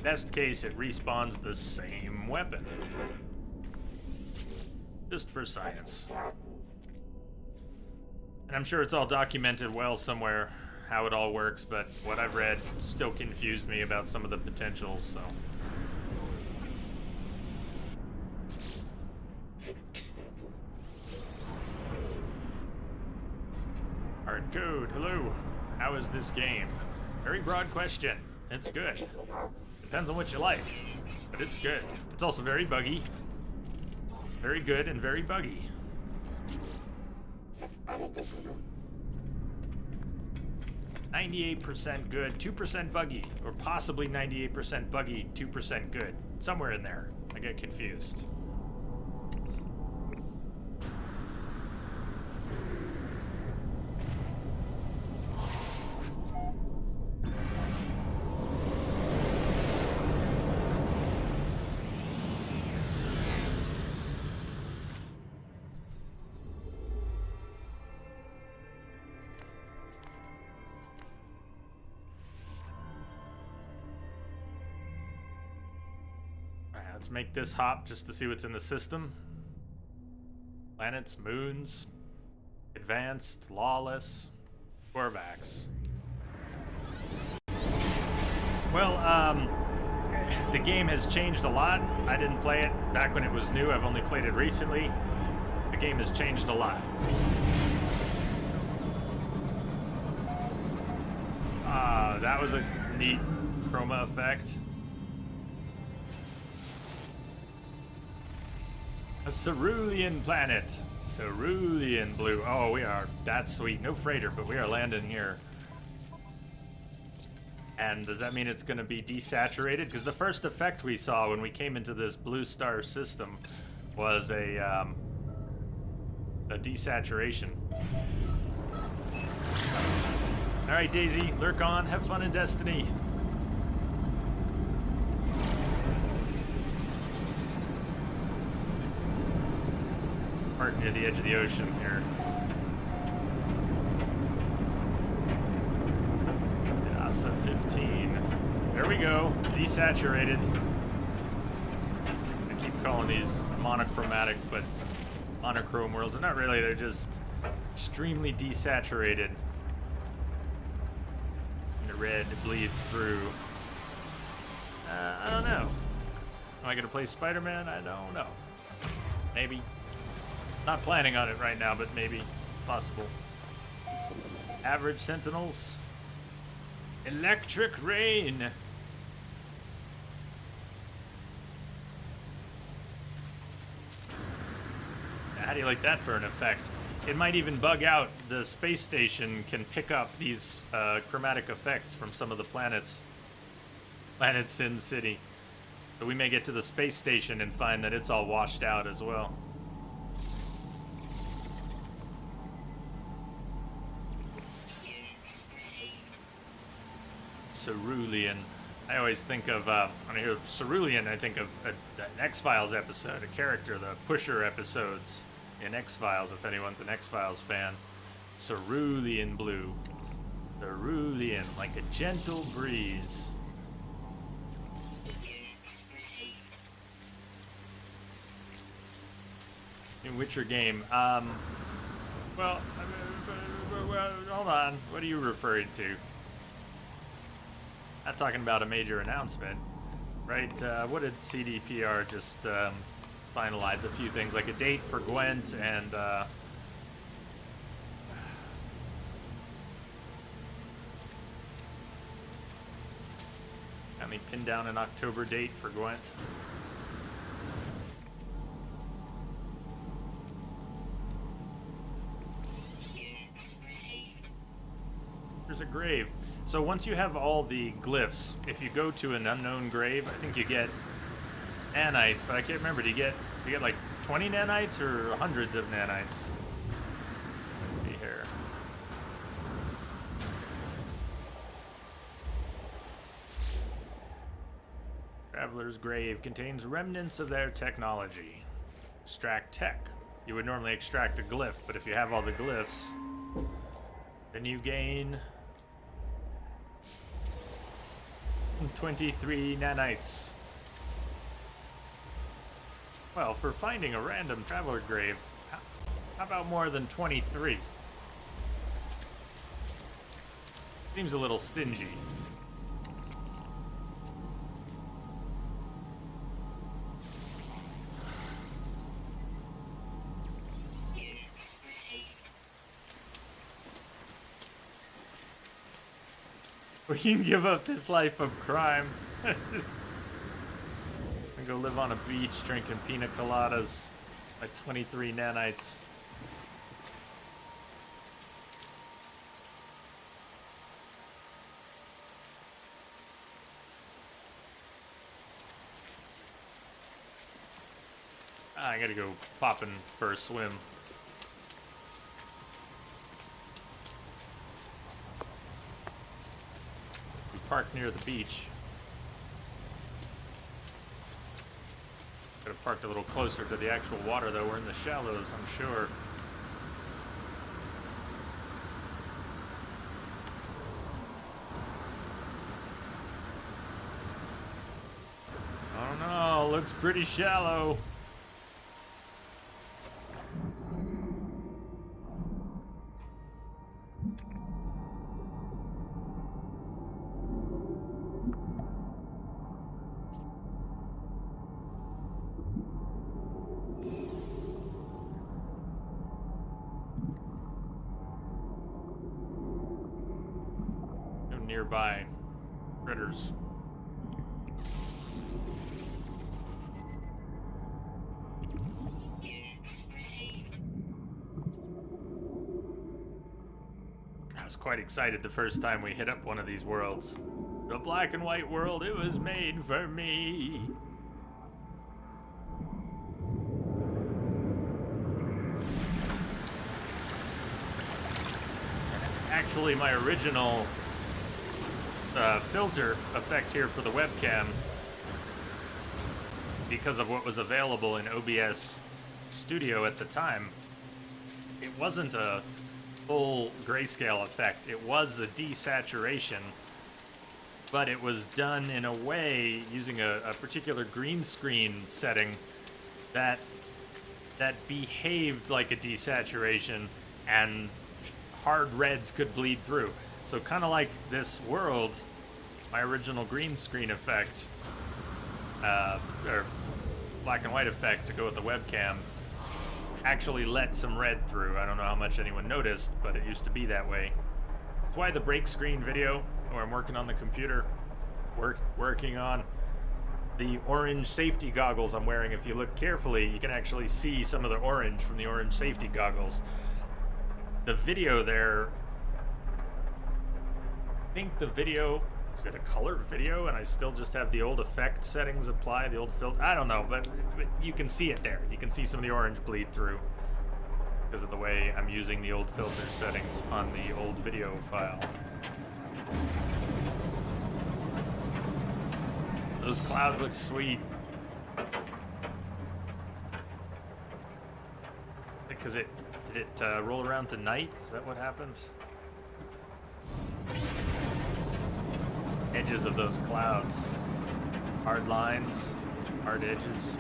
Best case, it respawns the same weapon. Just for science. And I'm sure it's all documented well somewhere, how it all works, but what I've read still confused me about some of the potentials, so. Hard code, hello. How is this game? Very broad question. It's good. Depends on what you like, but it's good. It's also very buggy. Very good and very buggy. 98% good, 2% buggy, or possibly 98% buggy, 2% good. Somewhere in there. I get confused. Let's make this hop just to see what's in the system. Planets, moons, advanced, lawless, Korvax. Well, the game has changed a lot. I didn't play it back when it was new. I've only played it recently. The game has changed a lot. That was a neat chroma effect. A cerulean planet. Cerulean blue. Oh, we are. That's sweet. No freighter, but we are landing here. And does that mean it's going to be desaturated? Because the first effect we saw when we came into this blue star system was a desaturation. All right, Daisy, lurk on. Have fun in Destiny. Park near the edge of the ocean here. NASA 15. There we go. Desaturated. I keep calling these monochromatic, but monochrome worlds. They're not really. They're just extremely desaturated. And the red bleeds through. I don't know. Am I going to play Spider-Man? I don't know. Maybe. Not planning on it right now, but maybe it's possible. Average Sentinels. Electric Rain. How do you like that for an effect? It might even bug out. The space station can pick up these chromatic effects from some of the planets. Planet Sin City. So we may get to the space station and find that it's all washed out as well. Cerulean. I always think of, when I hear Cerulean, I think of an X-Files episode, a character, the Pusher episodes in X-Files, if anyone's an X-Files fan. Cerulean blue. Cerulean, like a gentle breeze. In Witcher game. Well, hold on. What are you referring to? Not talking about a major announcement, right? What did CDPR just finalize? A few things, like a date for Gwent and Finally pinned down an October date for Gwent. Units received. There's a grave. So once you have all the glyphs, if you go to an unknown grave, I think you get nanites, but I can't remember. Do you get like 20 nanites or hundreds of nanites? Let's see here. Traveler's grave contains remnants of their technology. Extract tech. You would normally extract a glyph, but if you have all the glyphs, then you gain 23 nanites. Well, for finding a random traveler grave, how about more than 23? Seems a little stingy. Units received. We can give up this life of crime. And go live on a beach drinking pina coladas like 23 nanites. I gotta go popping for a swim. We parked near the beach. Could have parked a little closer to the actual water, though. We're in the shallows, I'm sure. Oh no, looks pretty shallow. No nearby critters. Units received. I was quite excited the first time we hit up one of these worlds. The black and white world, it was made for me. Actually, my original filter effect here for the webcam, because of what was available in OBS Studio at the time, it wasn't a full grayscale effect. It was a desaturation, but it was done in a way using a particular green screen setting that behaved like a desaturation, and hard reds could bleed through. So kind of like this world, my original green screen effect, or black and white effect to go with the webcam, actually let some red through. I don't know how much anyone noticed, but it used to be that way. That's why the break screen video, where I'm working on the computer, working on the orange safety goggles I'm wearing. If you look carefully, you can actually see some of the orange from the orange safety goggles. The video there, I think the video, is it a color video and I still just have the old effect settings apply, the old filter? I don't know, but you can see it there. You can see some of the orange bleed through because of the way I'm using the old filter settings on the old video file. Those clouds look sweet. Because did it roll around to night? Is that what happened? Edges of those clouds. Hard lines, hard edges.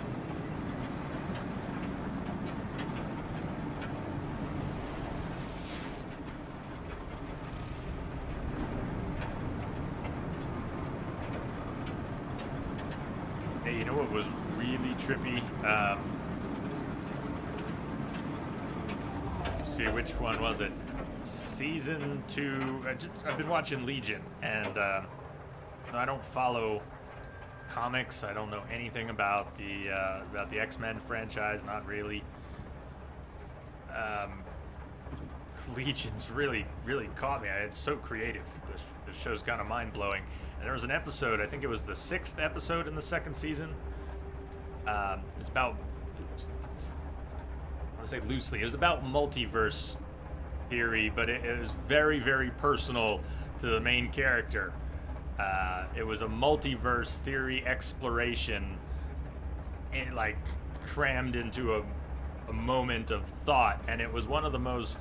Hey, you know what was really trippy? See, which one was it? Season 2. I've been watching Legion, and I don't follow comics. I don't know anything about the X-Men franchise. Not really. Legion's really caught me. It's so creative. The show's kind of mind-blowing. And there was an episode, I think it was the 6th episode in the 2nd season. It's about, I want to say loosely, it was about multiverse theory, but it was very personal to the main character. It was a multiverse theory exploration, like crammed into a moment of thought, and it was one of the most.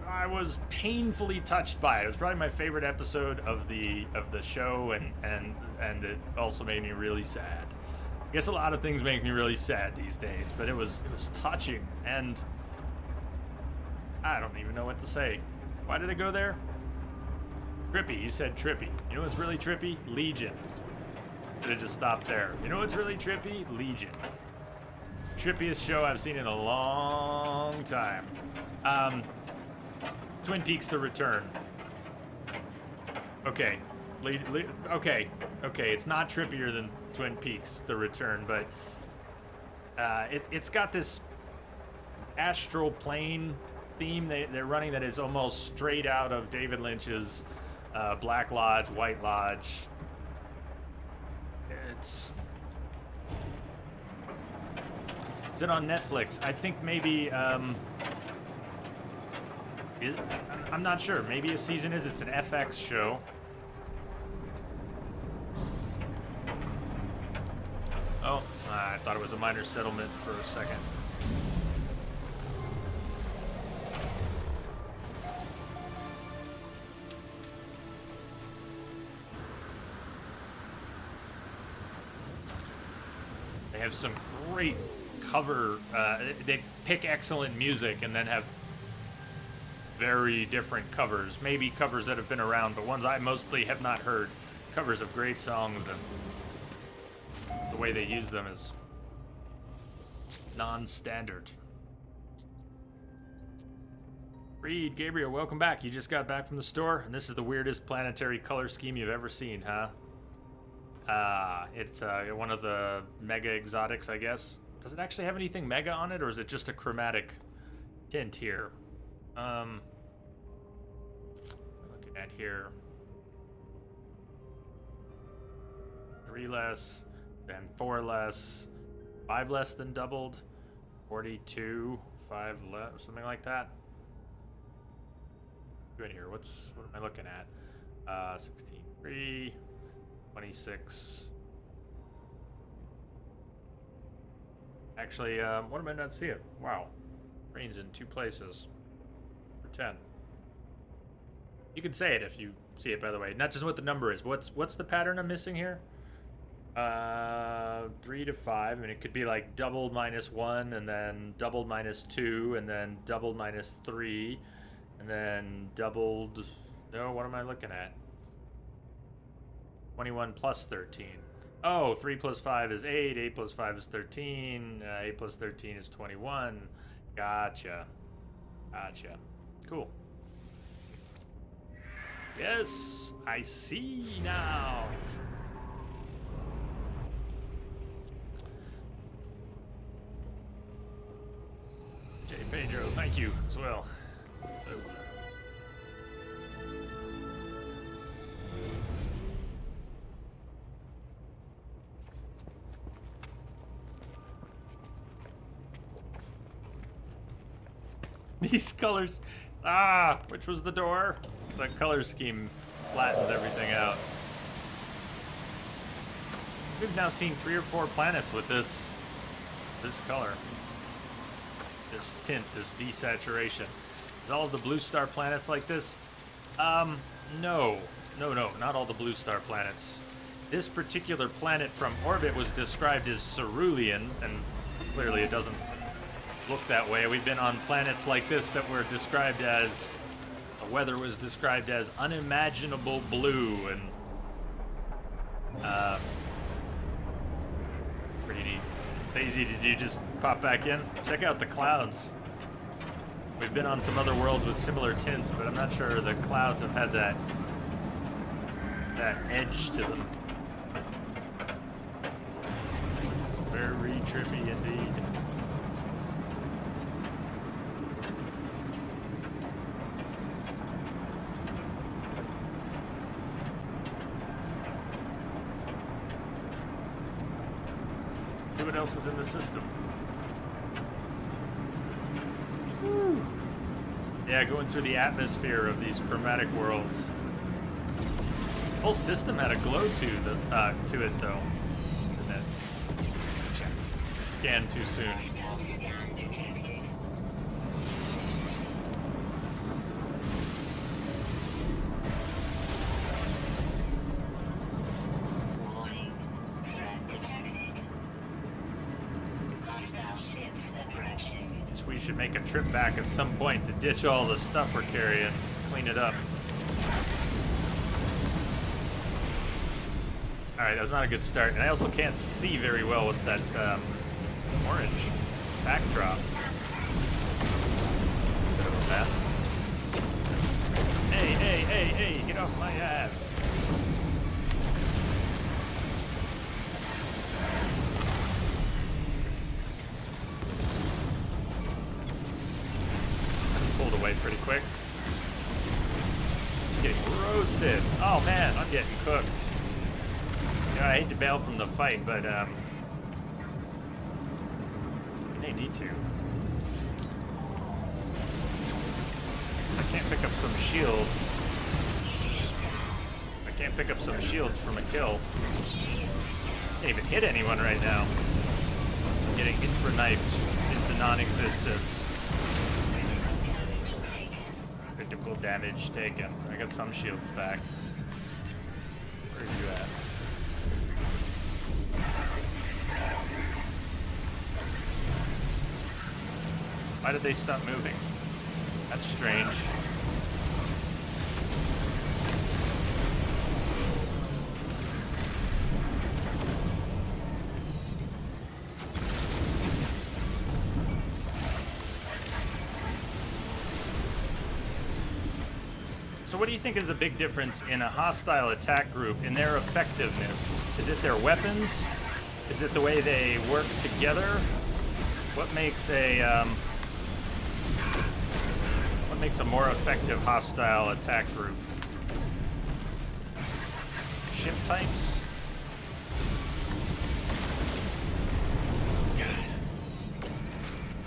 I was painfully touched by it. It was probably my favorite episode of the show, and it also made me really sad. I guess a lot of things make me really sad these days, but it was touching, and I don't even know what to say. Why did it go there? Trippy, you said trippy. You know what's really trippy? Legion. Should have just stopped there. You know what's really trippy? Legion. It's the trippiest show I've seen in a long time. Twin Peaks: The Return. Okay. Okay. It's not trippier than Twin Peaks: The Return, but it's got this astral plane theme they're running that is almost straight out of David Lynch's Black Lodge, White Lodge. Is it on Netflix? I think maybe I'm not sure. Maybe a season is. It's an FX show. Oh, I thought it was a minor settlement for a second. They have some great cover. They pick excellent music and then have very different covers. Maybe covers that have been around, but ones I mostly have not heard. Covers of great songs, and the way they use them is non-standard. Reed, Gabriel, welcome back. You just got back from the store, and this is the weirdest planetary color scheme you've ever seen, huh? It's one of the mega exotics, I guess. Does it actually have anything mega on it, or is it just a chromatic tint here? Looking at here. 3 less, then 4 less, 5 less than doubled, 42, 5 less, something like that. Good here. What am I looking at? 16, 3, 26. Actually, what am I not seeing? Wow. Rain's in 2 places. For 10. You can say it if you see it, by the way. Not just what the number is. What's the pattern I'm missing here? 3 to 5. I mean, it could be like doubled minus 1, and then doubled minus 2, and then doubled minus 3, and then doubled. No, what am I looking at? 21 plus 13. Oh, 3 plus 5 is 8. 8 plus 5 is 13. 8 plus 13 is 21. Gotcha. Cool. Yes, I see now. J. Pedro, thank you as well. These colors. Which was the door? The color scheme flattens everything out. We've now seen 3 or 4 planets with this color. This tint, this desaturation. Is all of the blue star planets like this? No, not all the blue star planets. This particular planet from orbit was described as cerulean, and clearly it doesn't look that way. We've been on planets like this that were described as, the weather was described as unimaginable blue, and pretty neat. Daisy, did you just pop back in? Check out the clouds. We've been on some other worlds with similar tints, but I'm not sure the clouds have had that that edge to them. Very trippy indeed. See what else is in the system. Woo. Yeah, going through the atmosphere of these chromatic worlds. Whole system had a glow to it though. Didn't it? Scanned too soon. Hostile scan detected. Warning. Threat detected. Hostile ships approaching. So we should make a trip back at some point to ditch all the stuff we're carrying, clean it up. Alright, that was not a good start. And I also can't see very well with that orange backdrop. Bit of a mess. Hey, get off my ass. Pulled away pretty quick. Getting roasted. Oh man, I'm getting cooked. You know, I hate to bail from the fight, but they need to. I can't pick up some shields. I can't pick up some shields from a kill. Can't even hit anyone right now. I'm getting infra-knifed into non-existence. Critical damage taken. I got some shields back. Where are you at? Why did they stop moving? That's strange. So what do you think is a big difference in a hostile attack group in their effectiveness? Is it their weapons? Is it the way they work together? What makes a more effective hostile attack group? Ship types?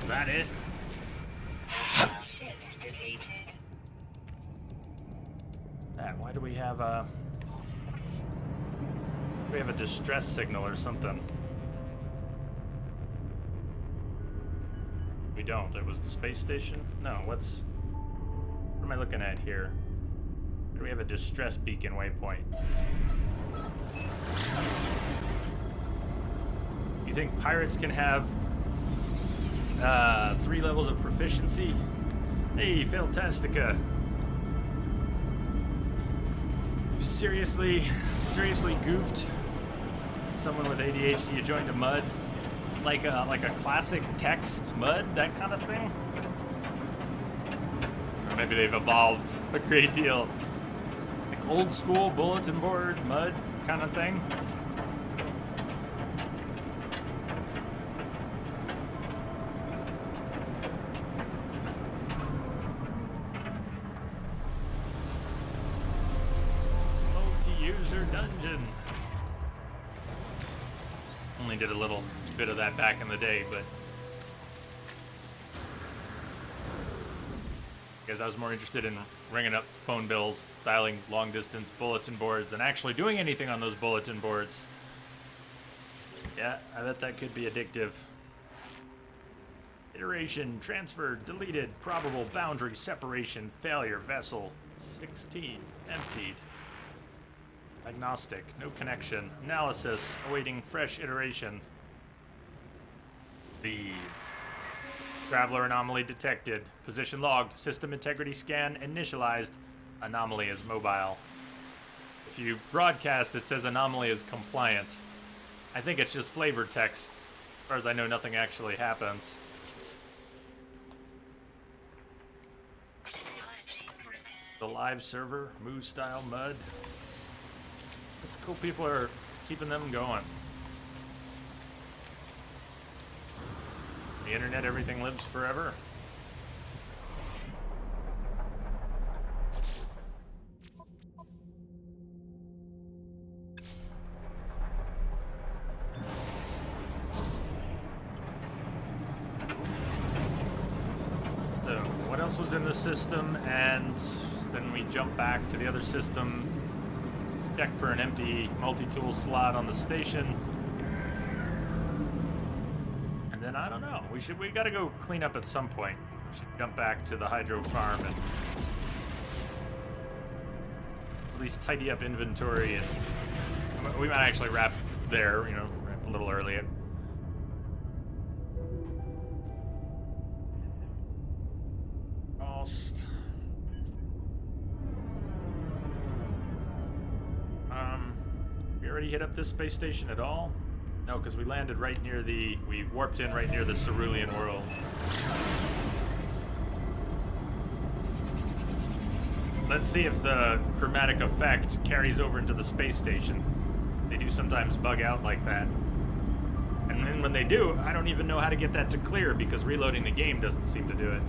Is that it? Hostile ships defeated. Why do we have a... We have a distress signal or something. We don't. It was the space station? No, what's... What am I looking at here? Do we have a distress beacon waypoint? You think pirates can have 3 levels of proficiency? Hey, Fantastica. You seriously goofed? Someone with ADHD, you joined a mud? Like a classic text mud, that kind of thing? Or maybe they've evolved a great deal. Like old school bulletin board mud kind of thing? Multi-user dungeon. Only did a little bit of that back in the day, but because I was more interested in ringing up phone bills, dialing long-distance bulletin boards, than actually doing anything on those bulletin boards. Yeah, I bet that could be addictive. Iteration, transfer, deleted, probable boundary, separation, failure, vessel, 16, emptied. Agnostic, no connection. Analysis, awaiting fresh iteration. Leave. Traveler anomaly detected. Position logged. System integrity scan initialized. Anomaly is mobile. If you broadcast, it says anomaly is compliant. I think it's just flavor text. As far as I know, nothing actually happens. The live server, Moo style mud. It's cool people are keeping them going. The internet, everything lives forever. So, what else was in the system? And then we jump back to the other system, check for an empty multi-tool slot on the station. And then I don't know. We gotta go clean up at some point. We should jump back to the hydro farm and at least tidy up inventory, and we might actually wrap there, you know, wrap a little early. Almost. We already hit up this space station at all? No, because we landed right near we warped in right near the Cerulean world. Let's see if the chromatic effect carries over into the space station. They do sometimes bug out like that. And then when they do, I don't even know how to get that to clear because reloading the game doesn't seem to do it.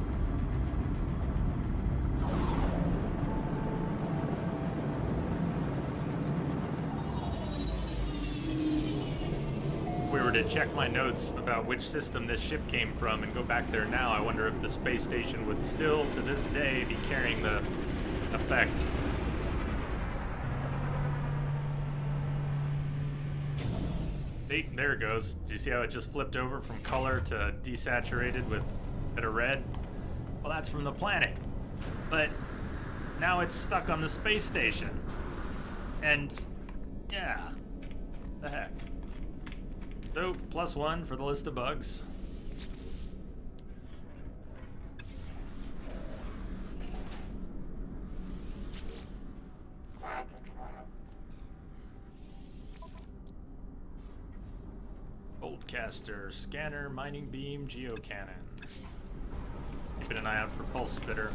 If we were to check my notes about which system this ship came from and go back there now, I wonder if the space station would still, to this day, be carrying the effect. See, there it goes. Do you see how it just flipped over from color to desaturated with a bit of red? Well, that's from the planet. But now it's stuck on the space station. And, yeah, the heck. So, +1 for the list of bugs. Boltcaster, scanner, mining beam, geocannon. Keeping an eye out for pulse spitter.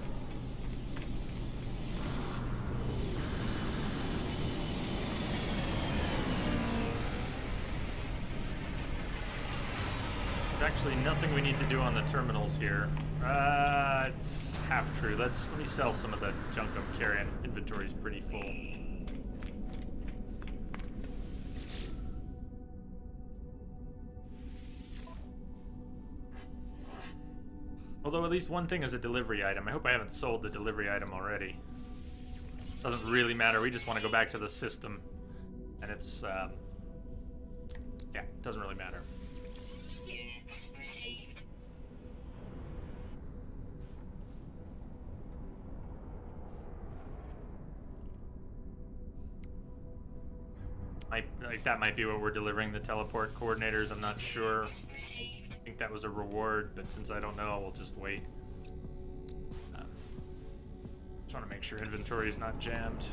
There's actually nothing we need to do on the terminals here. It's half true. Let me sell some of the junk I'm carrying. Inventory's pretty full. Although at least one thing is a delivery item. I hope I haven't sold the delivery item already. Doesn't really matter. We just want to go back to the system. And it's, yeah, it doesn't really matter. Units received. That might be what we're delivering, the teleport coordinators. I'm not sure. Received. I think that was a reward, but since I don't know, we'll just wait. Just want to make sure inventory is not jammed.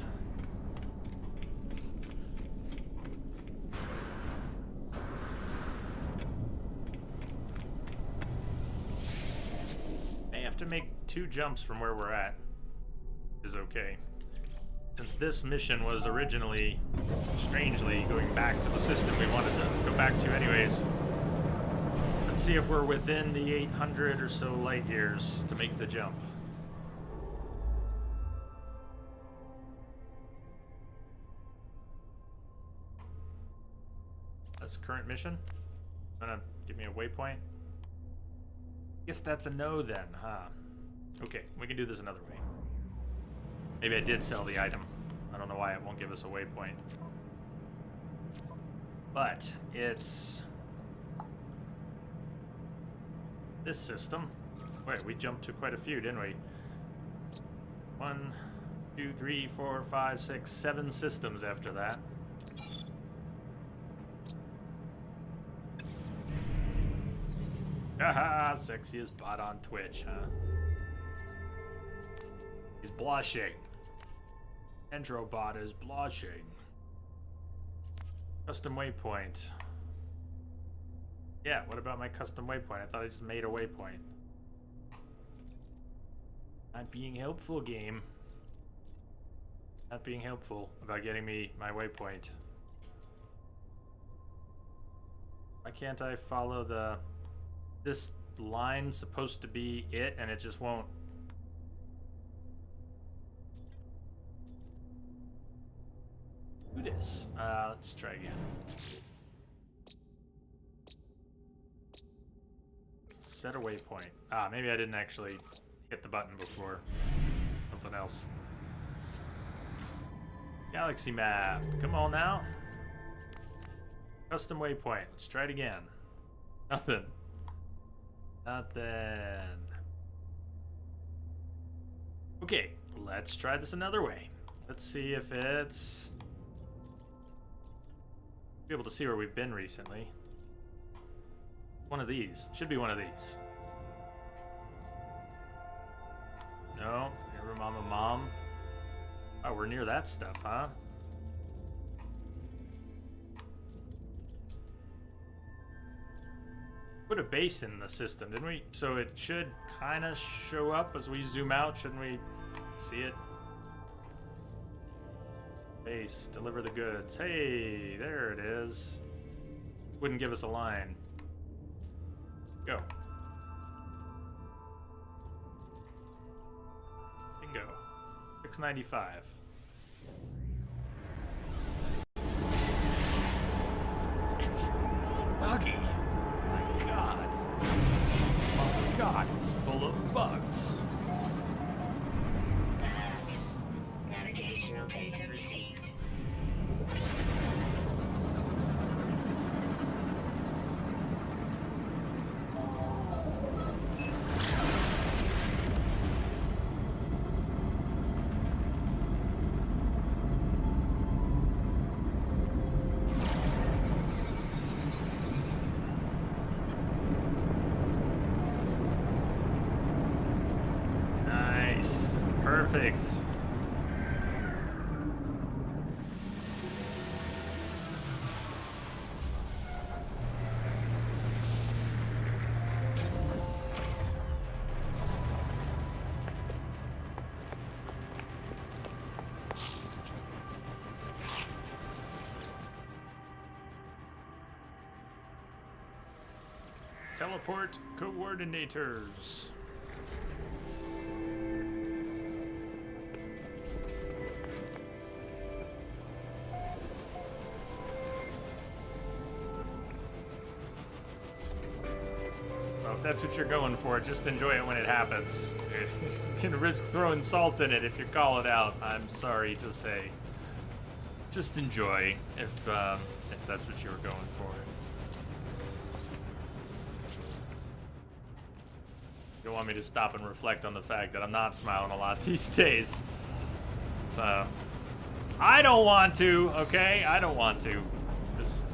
May have to make 2 jumps from where we're at. Is okay. Since this mission was originally, strangely, going back to the system we wanted to go back to anyways. Let's see if we're within the 800 or so light years to make the jump. That's current mission. Gonna give me a waypoint. Guess that's a no then, huh? Okay, we can do this another way. Maybe I did sell the item. I don't know why it won't give us a waypoint. But it's this system. Wait, we jumped to quite a few, didn't we? 1, 2, 3, 4, 5, 6, 7 systems after that. Haha, sexiest bot on Twitch, huh? He's blushing. Entrobot is blushing. Custom waypoint. Yeah, what about my custom waypoint? I thought I just made a waypoint. Not being helpful, game. Not being helpful about getting me my waypoint. Why can't I follow the... This line's supposed to be it, and it just won't. Do this. Let's try again. Set a waypoint. Maybe I didn't actually hit the button before. Something else. Galaxy map. Come on now. Custom waypoint. Let's try it again. Nothing. Nothing. Okay, let's try this another way. Let's see if it's... Be able to see where we've been recently. One of these. Should be one of these. No. Never Mama Mom. Oh, we're near that stuff, huh? Put a base in the system, didn't we? So it should kind of show up as we zoom out. Shouldn't we see it? Base, deliver the goods. Hey, there it is. Wouldn't give us a line. Go. Bingo. 695. It's buggy. My God. My God, it's full of bugs. Navigational data received. Nice. Perfect. Teleport coordinators. Well, if that's what you're going for, just enjoy it when it happens. You can risk throwing salt in it if you call it out. I'm sorry to say. Just enjoy if that's what you were going for. You want me to stop and reflect on the fact that I'm not smiling a lot these days. So, I don't want to, okay? I don't want to. Just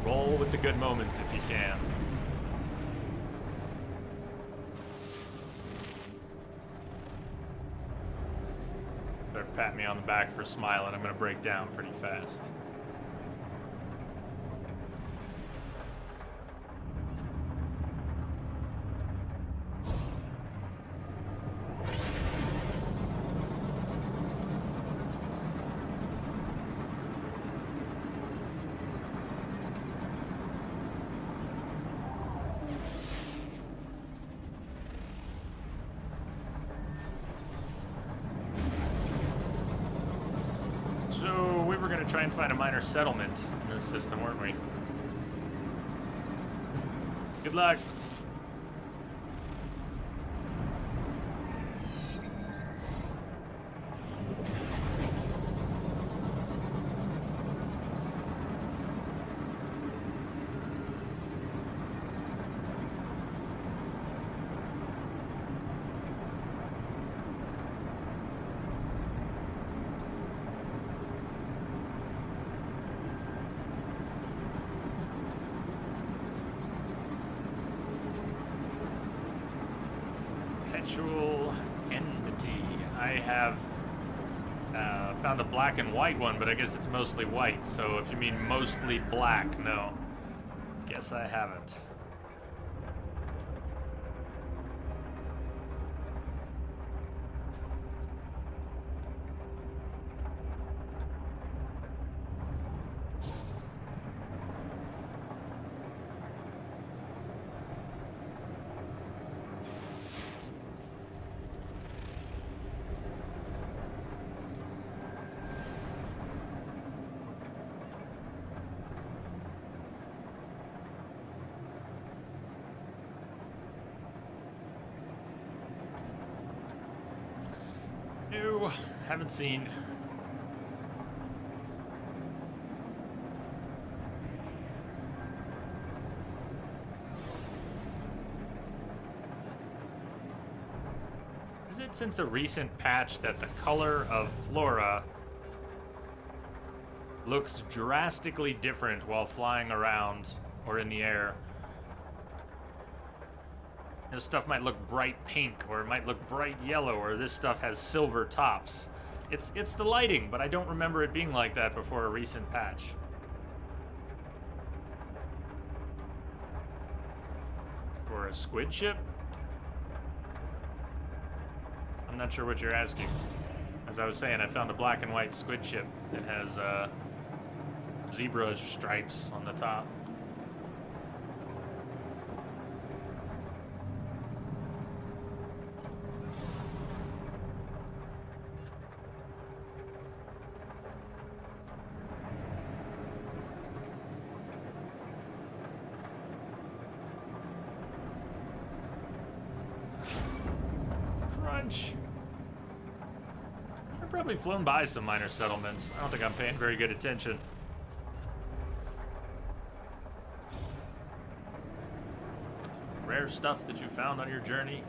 roll with the good moments if you can. Better pat me on the back for smiling. I'm gonna break down pretty fast. So we were gonna try and find a minor settlement in this system, weren't we? Good luck. Perpetual Enmity. I have found a black and white one, but I guess it's mostly white. So if you mean mostly black, no. Guess I haven't. No, haven't seen. Is it since a recent patch that the color of flora looks drastically different while flying around or in the air? This stuff might look bright pink, or it might look bright yellow, or this stuff has silver tops. It's the lighting, but I don't remember it being like that before a recent patch. For a squid ship? I'm not sure what you're asking. As I was saying, I found a black and white squid ship. It has zebra stripes on the top. Crunch. I've probably flown by some minor settlements. I don't think I'm paying very good attention. Rare stuff that you found on your journey?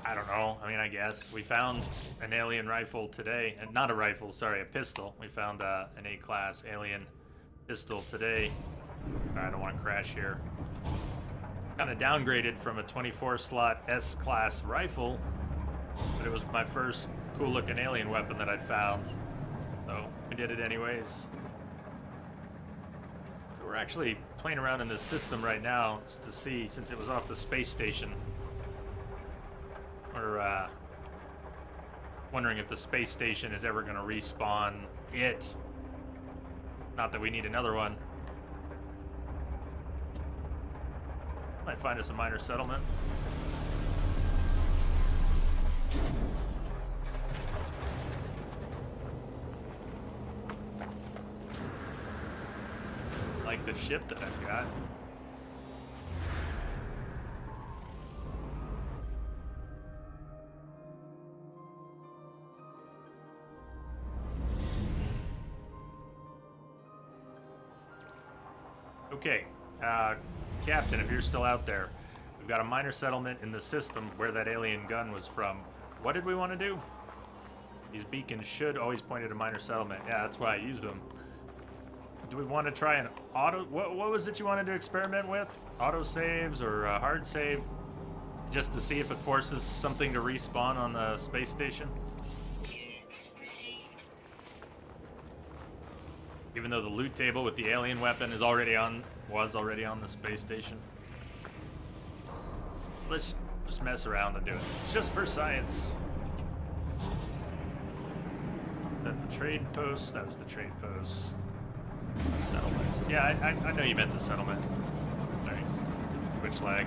I don't know. I mean, I guess. We found an alien rifle today. And not a rifle, sorry, a pistol. We found an A-class alien pistol today. I don't want to crash here. Kind of downgraded from a 24-slot S-class rifle, but it was my first cool-looking alien weapon that I'd found. So we did it anyways. So we're actually playing around in this system right now just to see, since it was off the space station. We're wondering if the space station is ever going to respawn it. Not that we need another one. Might find us a minor settlement. Like the ship that I've got. Okay, Captain, if you're still out there, we've got a minor settlement in the system where that alien gun was from. What did we want to do? These beacons should always point at a minor settlement. Yeah, that's why I used them. Do we want to try an auto... What was it you wanted to experiment with? Auto saves or hard save? Just to see if it forces something to respawn on the space station? Even though the loot table with the alien weapon is was already on the space station. Let's just mess around and do it. It's just for science. That the trade post? That was the trade post. Settlement. Yeah, I know you meant the settlement. Sorry. Twitch lag.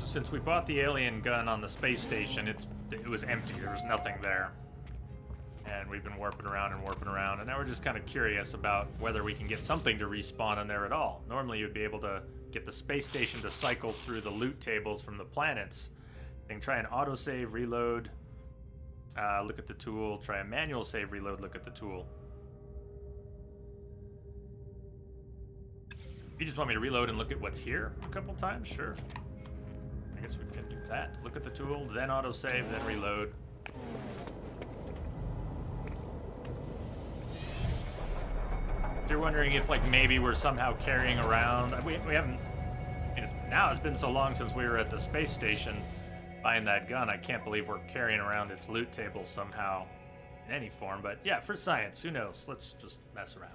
Since we bought the alien gun on the space station, it was empty. There was nothing there. And we've been warping around, and now we're just kind of curious about whether we can get something to respawn on there at all. Normally you'd be able to get the space station to cycle through the loot tables from the planets. You can try an autosave, reload, look at the tool, try a manual save, reload, look at the tool. You just want me to reload and look at what's here a couple times? Sure. I guess we can do that. Look at the tool, then autosave, then reload. If you're wondering if, like, maybe we're somehow carrying around... We haven't... I mean, it's been so long since we were at the space station buying that gun, I can't believe we're carrying around its loot table somehow in any form. But, yeah, for science, who knows? Let's just mess around.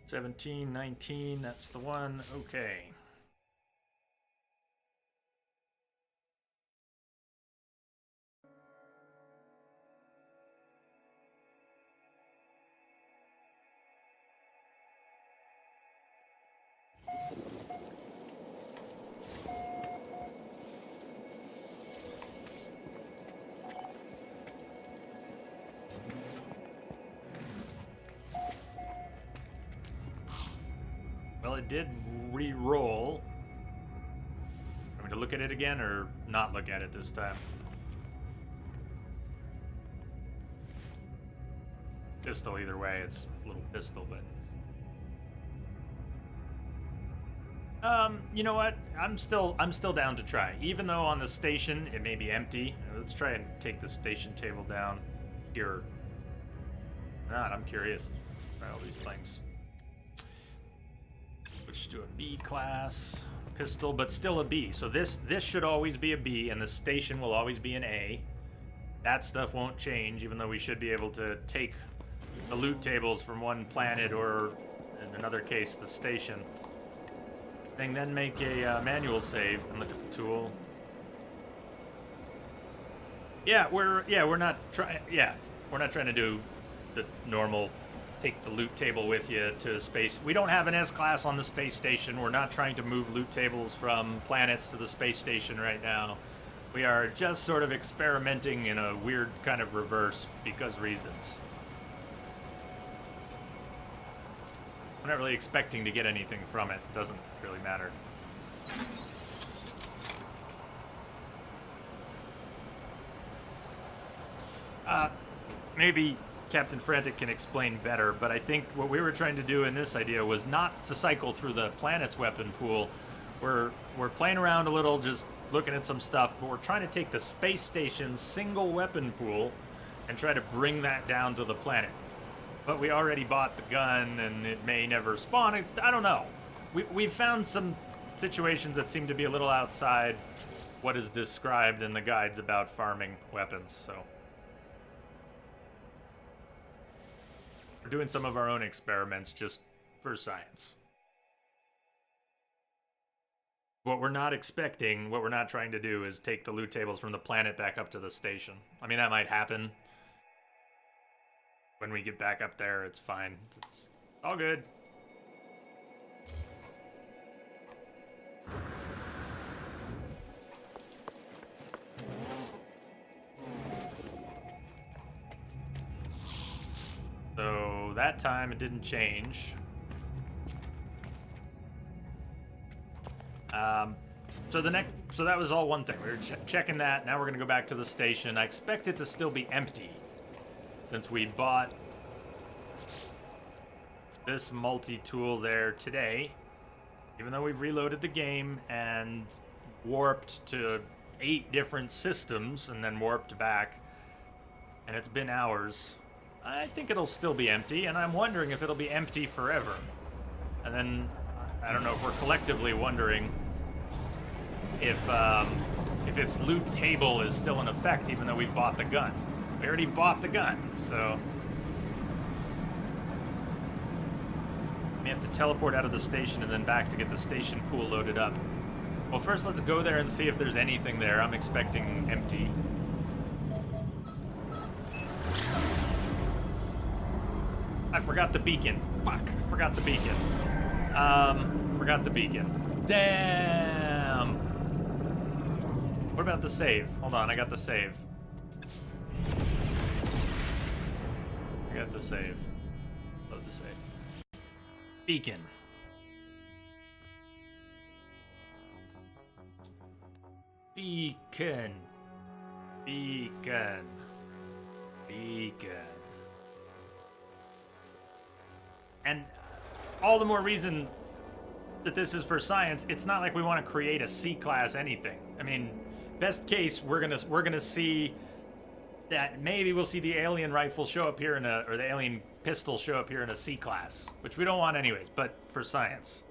17, 19, that's the one. Okay. Well, it did re-roll. Want me to look at it again or not look at it this time? Pistol either way, it's a little pistol, but... you know what? I'm still down to try. Even though on the station it may be empty. Let's try and take the station table down here. Not, I'm curious. Try all these things. Switch to a B class pistol, but still a B. So this should always be a B, and the station will always be an A. That stuff won't change, even though we should be able to take the loot tables from one planet, or in another case, the station. And then make a manual save and look at the tool. We're not trying to do the normal take the loot table with you to space. We don't have an S-class on the space station. We're not trying to move loot tables from planets to the space station right now. We are just sort of experimenting in a weird kind of reverse because reasons. I'm not really expecting to get anything from it. Doesn't really matter. Maybe Captain Frantic can explain better, but I think what we were trying to do in this idea was not to cycle through the planet's weapon pool. We're playing around a little, just looking at some stuff, but we're trying to take the space station's single weapon pool and try to bring that down to the planet. But we already bought the gun, and it may never spawn. I don't know. We've found some situations that seem to be a little outside what is described in the guides about farming weapons, so... We're doing some of our own experiments just for science. What we're not expecting, what we're not trying to do is take the loot tables from the planet back up to the station. I mean, that might happen. When we get back up there, it's fine. It's all good. So that time it didn't change. So that was all one thing. We were checking that. Now we're gonna go back to the station. I expect it to still be empty, since we bought this multi-tool there today. Even though we've reloaded the game and warped to 8 different systems and then warped back, and it's been hours. I think it'll still be empty, and I'm wondering if it'll be empty forever. And then, I don't know if we're collectively wondering if its loot table is still in effect, even though we've bought the gun. We already bought the gun, so... We have to teleport out of the station and then back to get the station pool loaded up. Well, first let's go there and see if there's anything there. I'm expecting empty. I forgot the beacon. Fuck, I forgot the beacon. Forgot the beacon. Damn! What about the save? Hold on, I got the save. I got the save. Load the save. Beacon. Beacon. Beacon. Beacon. And all the more reason that this is for science. It's not like we want to create a C-class anything. I mean, best case, we're gonna see that maybe we'll see the alien rifle show up here or the alien pistol show up here in a C-class, which we don't want anyways, but for science.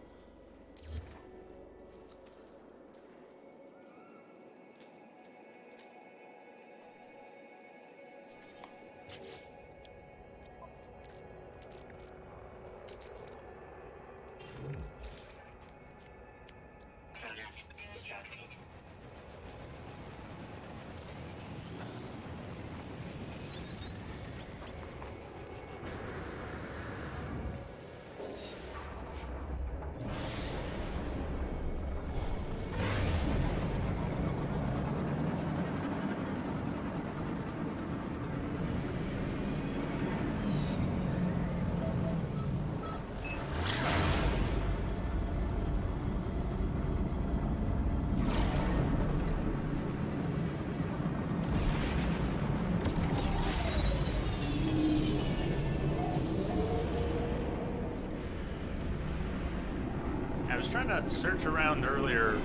was trying to search around earlier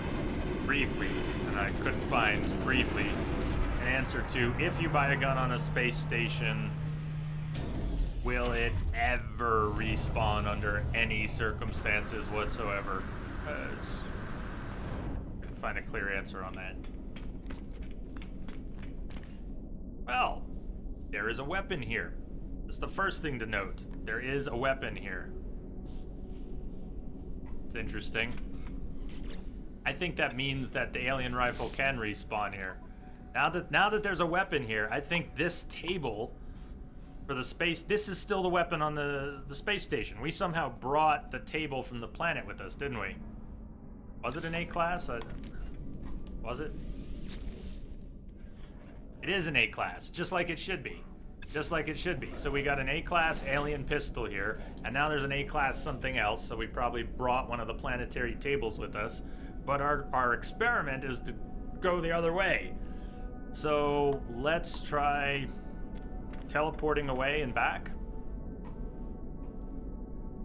briefly, and I couldn't find briefly an answer to if you buy a gun on a space station, will it ever respawn under any circumstances whatsoever? Couldn't find a clear answer on that. Well, there is a weapon here. That's the first thing to note. There is a weapon here. It's interesting. I think that means that the alien rifle can respawn here. Now that there's a weapon here, I think this table for the space, this is still the weapon on the space station. We somehow brought the table from the planet with us, didn't we? Was it an A-class? Was it? It is an A-class, just like it should be. Just like it should be. So we got an A-class alien pistol here, and now there's an A-class something else, so we probably brought one of the planetary tables with us. But our experiment is to go the other way. So let's try teleporting away and back.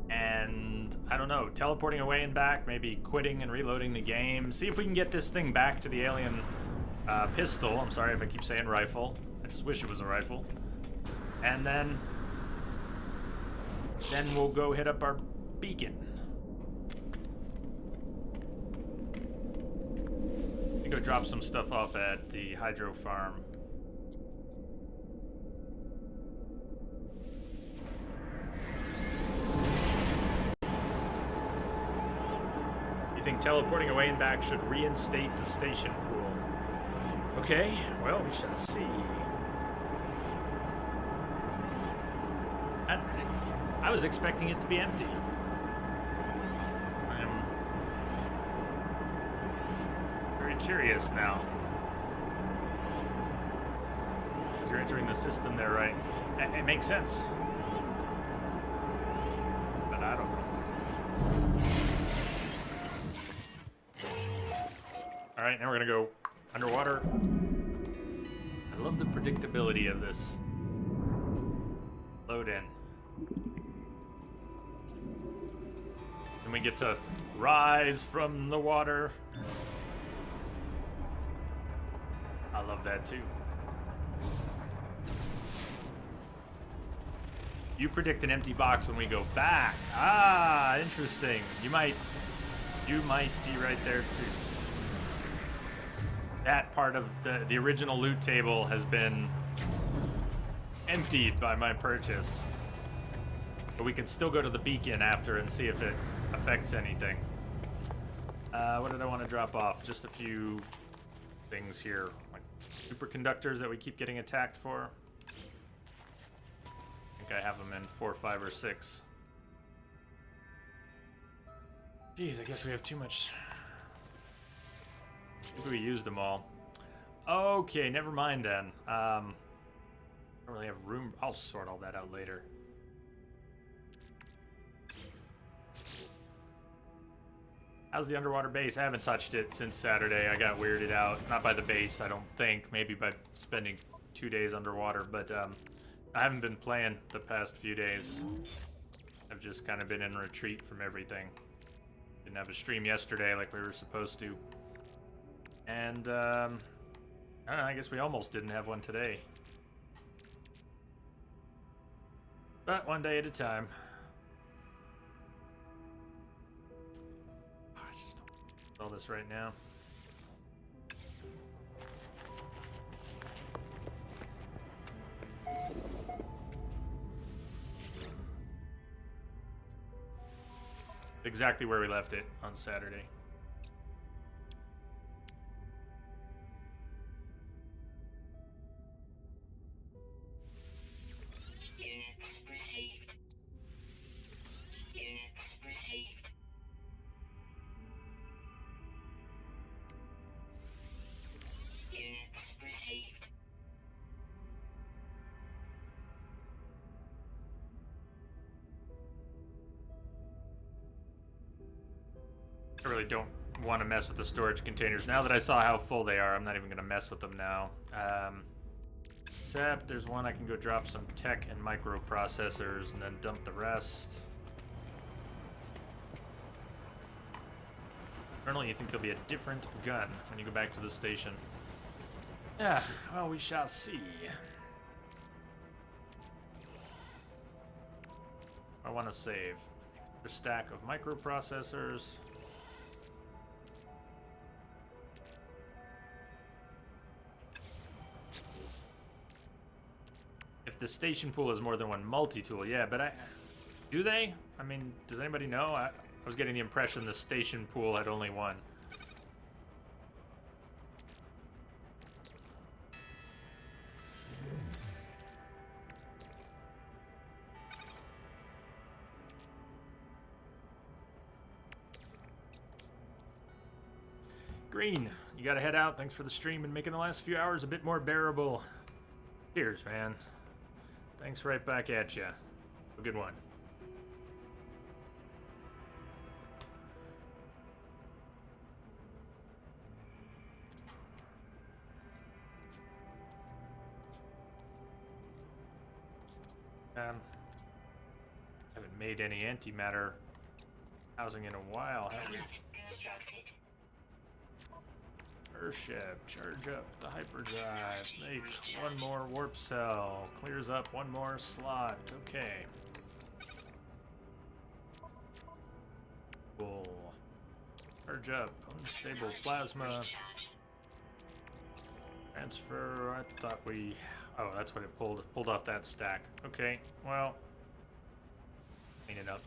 And I don't know, teleporting away and back, maybe quitting and reloading the game. See if we can get this thing back to the alien pistol. I'm sorry if I keep saying rifle. I just wish it was a rifle. And then we'll go hit up our beacon. Let me go drop some stuff off at the hydro farm. You think teleporting away and back should reinstate the station pool? Okay, well, we shall see. I was expecting it to be empty. I am very curious now. As you're entering the system there, right? It makes sense. But I don't know. Alright, now we're gonna go underwater. I love the predictability of this. Load in. And we get to rise from the water. I love that too. You predict an empty box when we go back. Ah, interesting. You might be right there too. That part of the original loot table has been emptied by my purchase. But we can still go to the beacon after and see if it affects anything. What did I want to drop off? Just a few things here. Like superconductors that we keep getting attacked for. I think I have them in 4, 5, or 6. Jeez, I guess we have too much. Maybe we used them all. Okay, never mind then. I don't really have room. I'll sort all that out later. How's the underwater base? I haven't touched it since Saturday. I got weirded out. Not by the base, I don't think. Maybe by spending 2 days underwater. But I haven't been playing the past few days. I've just kind of been in retreat from everything. Didn't have a stream yesterday like we were supposed to. And, I don't know, I guess we almost didn't have one today. But one day at a time. I just don't all this right now. Exactly where we left it on Saturday. Units received. Units received. Units received. I really don't want to mess with the storage containers. Now that I saw how full they are, I'm not even going to mess with them now. Except there's one I can go drop some tech and microprocessors and then dump the rest. Colonel, you think there'll be a different gun when you go back to the station? Yeah, well, we shall see. I want to save. Extra stack of microprocessors. If the station pool is more than one multi-tool, yeah, but do they? I mean, does anybody know? I was getting the impression the station pool had only one. Green, you gotta head out. Thanks for the stream and making the last few hours a bit more bearable. Cheers, man. Thanks right back at ya. A good one. Haven't made any antimatter housing in a while, have we? Constructed. Earthship, charge up the hyperdrive, make one more warp cell, clears up one more slot, okay. Cool. Charge up, unstable plasma. Transfer, I thought we... Oh, that's what it pulled off that stack. Okay, well... Clean it up.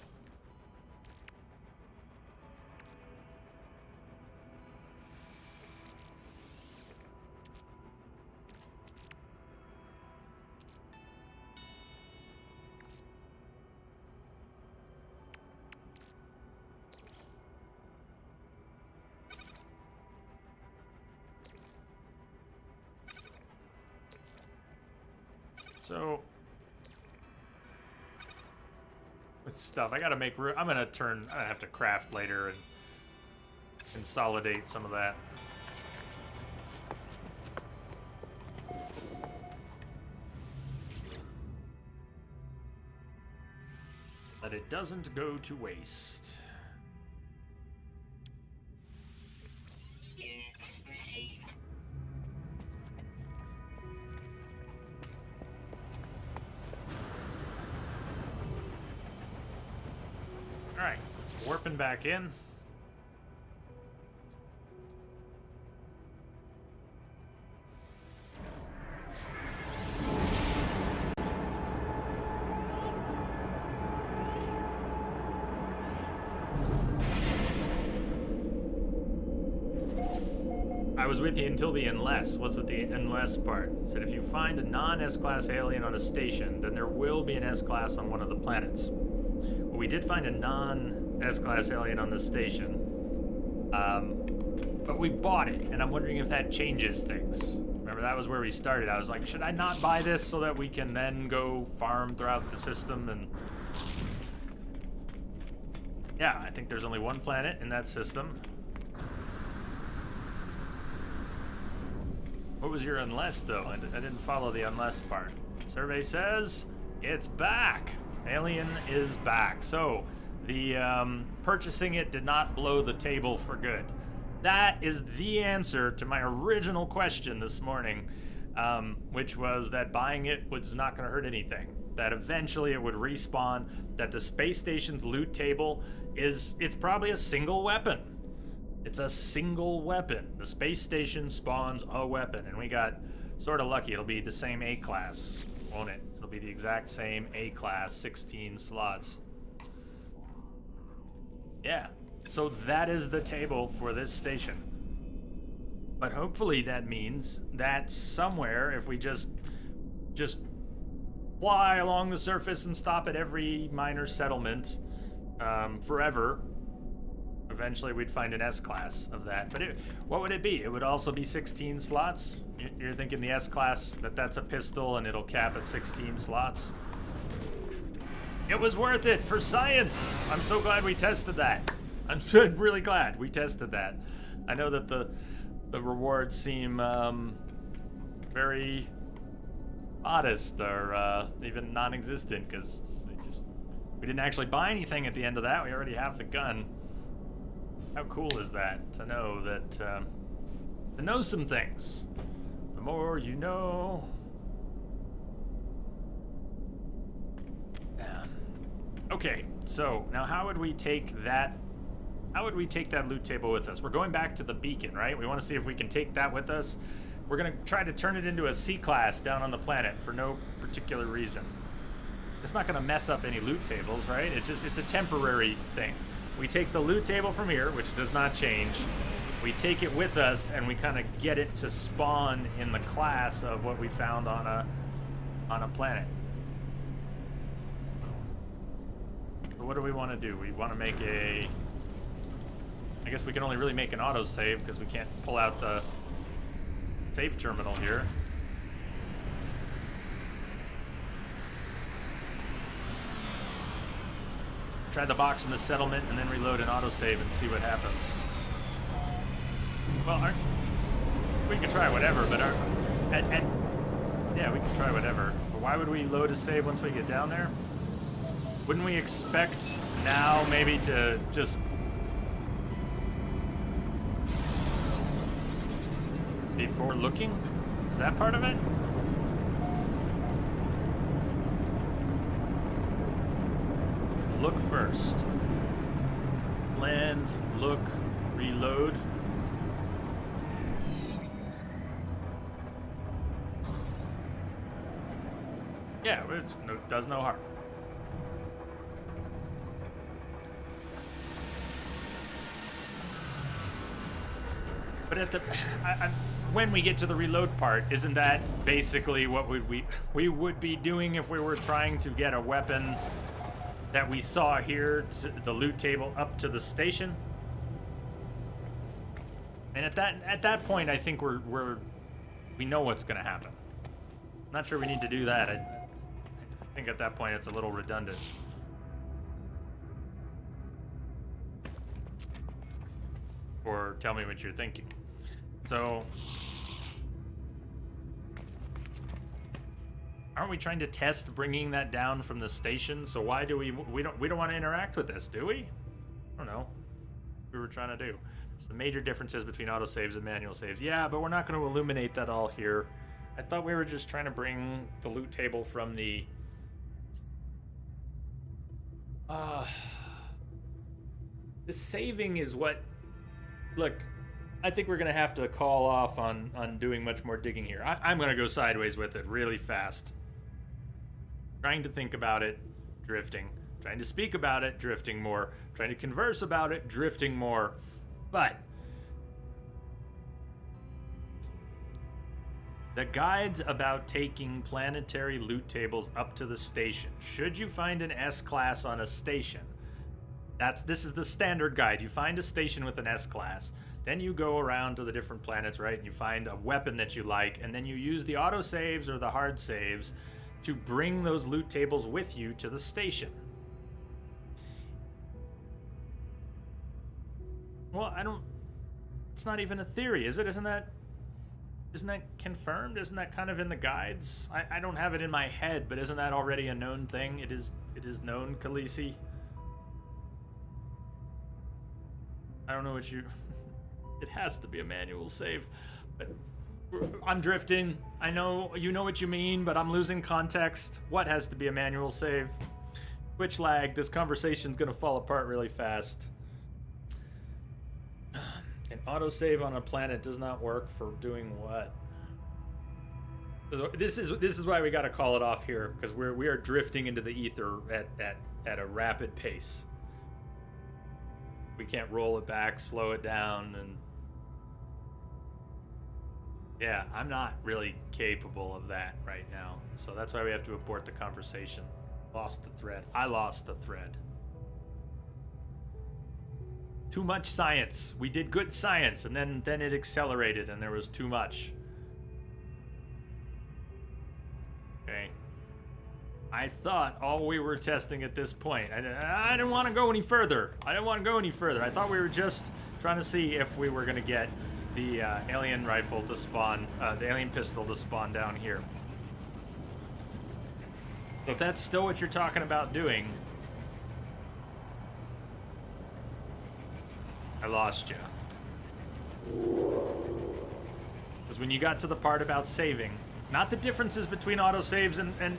So, with stuff, I gotta make room. I'm gonna have to craft later and consolidate some of that. That it doesn't go to waste. Units received. Alright, warping back in. I was with you until the unless. What's with the unless part? Said if you find a non-S-class alien on a station, then there will be an S-class on one of the planets. We did find a non-S-class alien on the station, but we bought it, and I'm wondering if that changes things. Remember, that was where we started. I was like, should I not buy this so that we can then go farm throughout the system? And yeah, I think there's only one planet in that system. What was your unless, though? I didn't follow the unless part. Survey says it's back. Alien is back. So, the purchasing it did not blow the table for good. That is the answer to my original question this morning, which was that buying it was not going to hurt anything. That eventually it would respawn, that the space station's loot table it's probably a single weapon. It's a single weapon. The space station spawns a weapon, and we got sort of lucky. It'll be the same A-class, won't it? It'll be the exact same A-class, 16 slots. Yeah, so that is the table for this station. But hopefully that means that somewhere, if we just fly along the surface and stop at every minor settlement forever, eventually we'd find an S-class of that. But what would it be? It would also be 16 slots? You're thinking the S-class, that's a pistol and it'll cap at 16 slots? It was worth it for science! I'm so glad we tested that. I'm really glad we tested that. I know that the rewards seem very modest or even non-existent because we didn't actually buy anything at the end of that. We already have the gun. How cool is that to know that, to know some things? The more you know. Okay, so now how would we take that? How would we take that loot table with us? We're going back to the beacon, right? We want to see if we can take that with us. We're gonna try to turn it into a C-class down on the planet for no particular reason. It's not gonna mess up any loot tables, right? It's a temporary thing. We take the loot table from here, which does not change. We take it with us and we kind of get it to spawn in the class of what we found on a planet. So what do we want to do? We want to make a... I guess we can only really make an autosave because we can't pull out the save terminal here. Try the box in the settlement and then reload an autosave and see what happens. Well, we can try whatever, but yeah, we can try whatever. But why would we load a save once we get down there? Wouldn't we expect now maybe to just before looking? Is that part of it? Look first. Land, look, reload. Yeah, it does no harm. But at the when we get to the reload part, isn't that basically what we would be doing if we were trying to get a weapon that we saw here, to the loot table up to the station? And at that point, I think we know what's going to happen. I'm not sure we need to do that. I think at that point it's a little redundant. Or tell me what you're thinking. So, aren't we trying to test bringing that down from the station? So why do we don't want to interact with this, do we? I don't know. What we were trying to do. So the major differences between autosaves and manual saves. Yeah, but we're not going to illuminate that all here. I thought we were just trying to bring the loot table from the saving is what... Look, I think we're going to have to call off on doing much more digging here. I'm going to go sideways with it really fast. Trying to think about it, drifting. Trying to speak about it, drifting more. Trying to converse about it, drifting more. But the guides about taking planetary loot tables up to the station. Should you find an S-class on a station, this is the standard guide. You find a station with an S-class. Then you go around to the different planets, right? And you find a weapon that you like, and then you use the autosaves or the hard saves to bring those loot tables with you to the station. Well, it's not even a theory, is it? Isn't that confirmed? Isn't that kind of in the guides? I don't have it in my head, but isn't that already a known thing? It is known, Khaleesi. I don't know what you... It has to be a manual save. But I'm drifting. I know you know what you mean, but I'm losing context. What has to be a manual save? Twitch lag. This conversation's gonna fall apart really fast. An autosave on a planet does not work for doing what? This is why we gotta call it off here, because we are drifting into the ether at a rapid pace. We can't roll it back, slow it down, and yeah, I'm not really capable of that right now. So that's why we have to abort the conversation. Lost the thread. I lost the thread. Too much science. We did good science, and then it accelerated, and there was too much. Okay. I thought all we were testing at this point. I didn't want to go any further. I thought we were just trying to see if we were going to get the alien rifle to spawn, the alien pistol to spawn down here. So if that's still what you're talking about doing, lost you. Because when you got to the part about saving, not the differences between autosaves and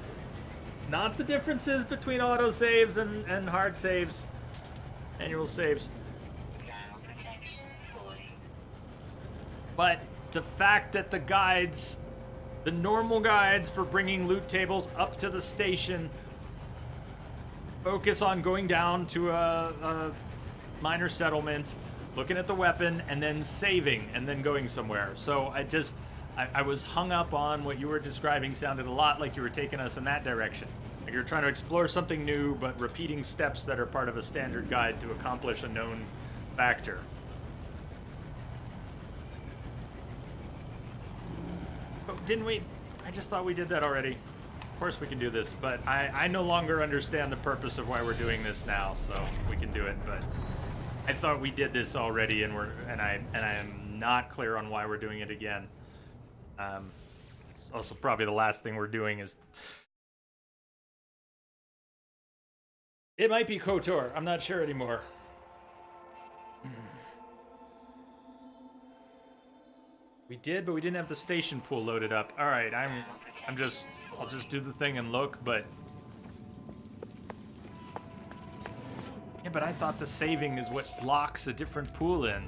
not the differences between autosaves and hard saves, manual saves. Thermal protection fully. But the fact that the guides, the normal guides for bringing loot tables up to the station, focus on going down to a minor settlement, looking at the weapon, and then saving, and then going somewhere. So I was hung up on what you were describing. Sounded a lot like you were taking us in that direction. Like you're trying to explore something new, but repeating steps that are part of a standard guide to accomplish a known factor. But didn't we? I just thought we did that already. Of course we can do this, but I no longer understand the purpose of why we're doing this now, so we can do it, but I thought we did this already, and I am not clear on why we're doing it again. It's also probably the last thing we're doing is... It might be KOTOR. I'm not sure anymore. We did, but we didn't have the station pool loaded up. All right, I'll just do the thing and look, but... Yeah, but I thought the saving is what locks a different pool in.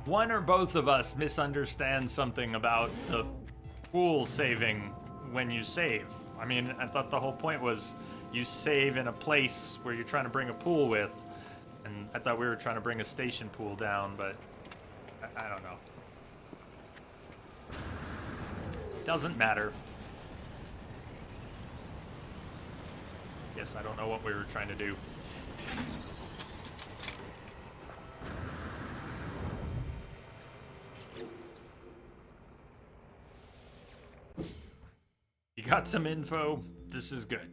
One or both of us misunderstand something about the pool saving when you save. I mean, I thought the whole point was you save in a place where you're trying to bring a pool with, and I thought we were trying to bring a station pool down, but I don't know. Doesn't matter. Yes, I don't know what we were trying to do. You got some info. This is good.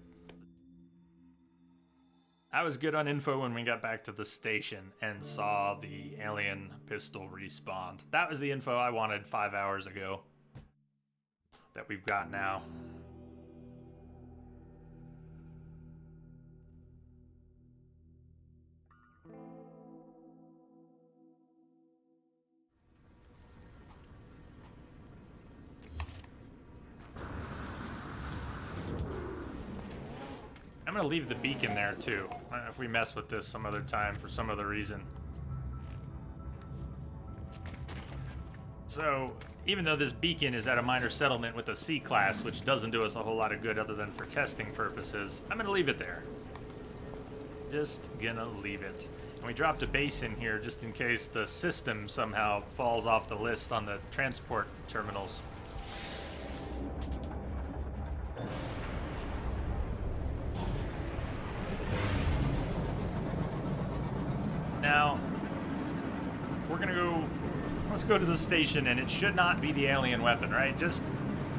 I was good on info when we got back to the station and saw the alien pistol respawn. That was the info I wanted 5 hours ago that we've got now. I'm gonna leave the beacon there too, if we mess with this some other time for some other reason. So, even though this beacon is at a minor settlement with a C-class, which doesn't do us a whole lot of good other than for testing purposes, I'm gonna leave it there. Just gonna leave it. And we dropped a base in here just in case the system somehow falls off the list on the transport terminals. Now, we're gonna go, let's go to the station, and it should not be the alien weapon, right? Just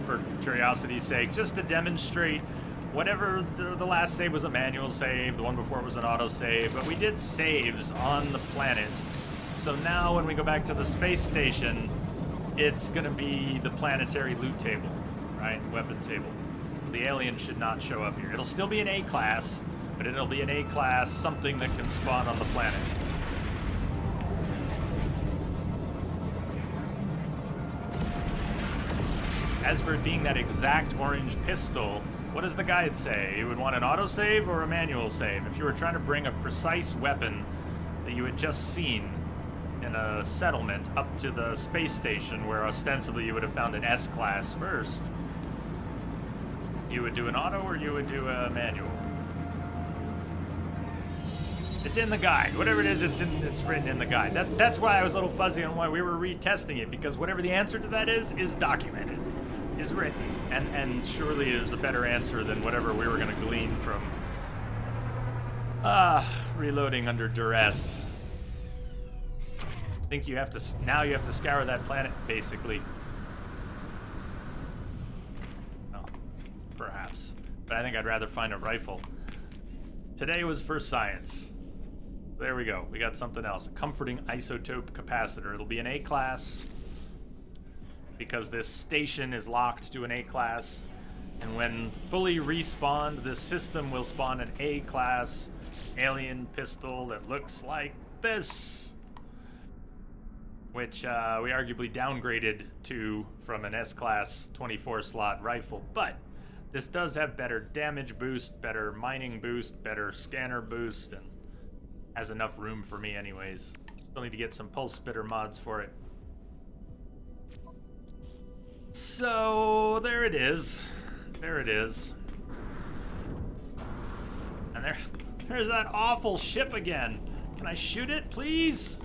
for curiosity's sake, just to demonstrate whatever the last save was a manual save, the one before was an auto save, but we did saves on the planet. So now when we go back to the space station, it's gonna be the planetary loot table, right? Weapon table. The alien should not show up here. It'll still be an A-class, but it'll be an A-class, something that can spawn on the planet. As for it being that exact orange pistol, what does the guide say? You would want an autosave or a manual save? If you were trying to bring a precise weapon that you had just seen in a settlement up to the space station where ostensibly you would have found an S-class first, you would do an auto or you would do a manual? It's in the guide. Whatever it is, it's written in the guide. That's why I was a little fuzzy on why we were retesting it, because whatever the answer to that is documented, is written, and surely it was a better answer than whatever we were going to glean from reloading under duress. I think you have to now scour that planet basically. Well, perhaps, but I think I'd rather find a rifle. Today was for science. There we go. We got something else. A comforting isotope capacitor. It'll be an A-class because this station is locked to an A-class, And when fully respawned, this system will spawn an A-class alien pistol that looks like this, which we arguably downgraded to from an S-class 24-slot rifle. But this does have better damage boost, better mining boost, better scanner boost, and has enough room for me anyways. Still need to get some pulse spitter mods for it. So there it is. There it is. And there's that awful ship again. Can I shoot it, please?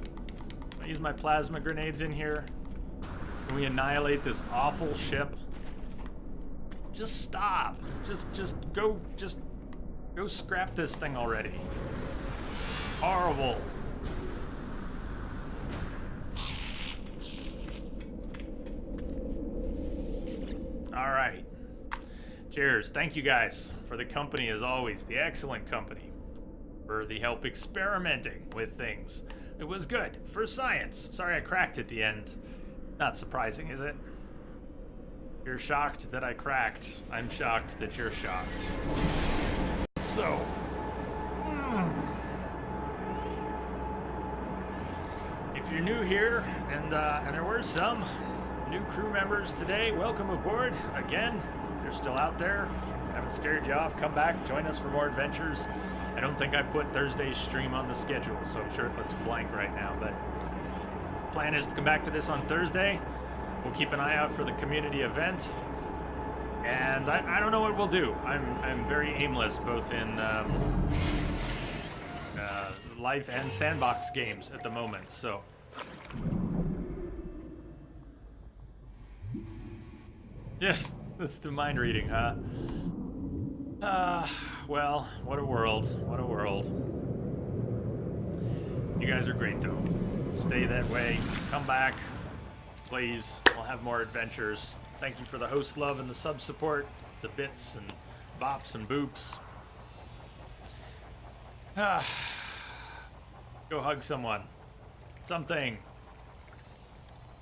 Can I use my plasma grenades in here? Can we annihilate this awful ship? Just stop. Just go scrap this thing already. Horrible. All right. Cheers. Thank you guys for the company as always, the excellent company, for the help experimenting with things. It was good for science. Sorry I cracked at the end. Not surprising, is it? You're shocked that I cracked. I'm shocked that you're shocked. So, if you're new here, and there were some new crew members today, welcome aboard again. If you're still out there, haven't scared you off, come back, join us for more adventures. I don't think I put Thursday's stream on the schedule, so I'm sure it looks blank right now, but plan is to come back to this on Thursday. We'll keep an eye out for the community event, and I don't know what we'll do. I'm very aimless, both in life and sandbox games at the moment, so. Yes, that's the mind reading, huh? Well, what a world. What a world. You guys are great, though. Stay that way. Come back. Please. We'll have more adventures. Thank you for the host love and the sub support, the bits and bops and boops. Go hug someone. Something.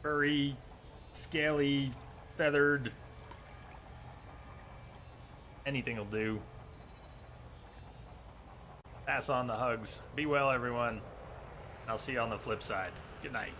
Furry, scaly, feathered. Anything will do. Pass on the hugs. Be well, everyone. I'll see you on the flip side. Good night.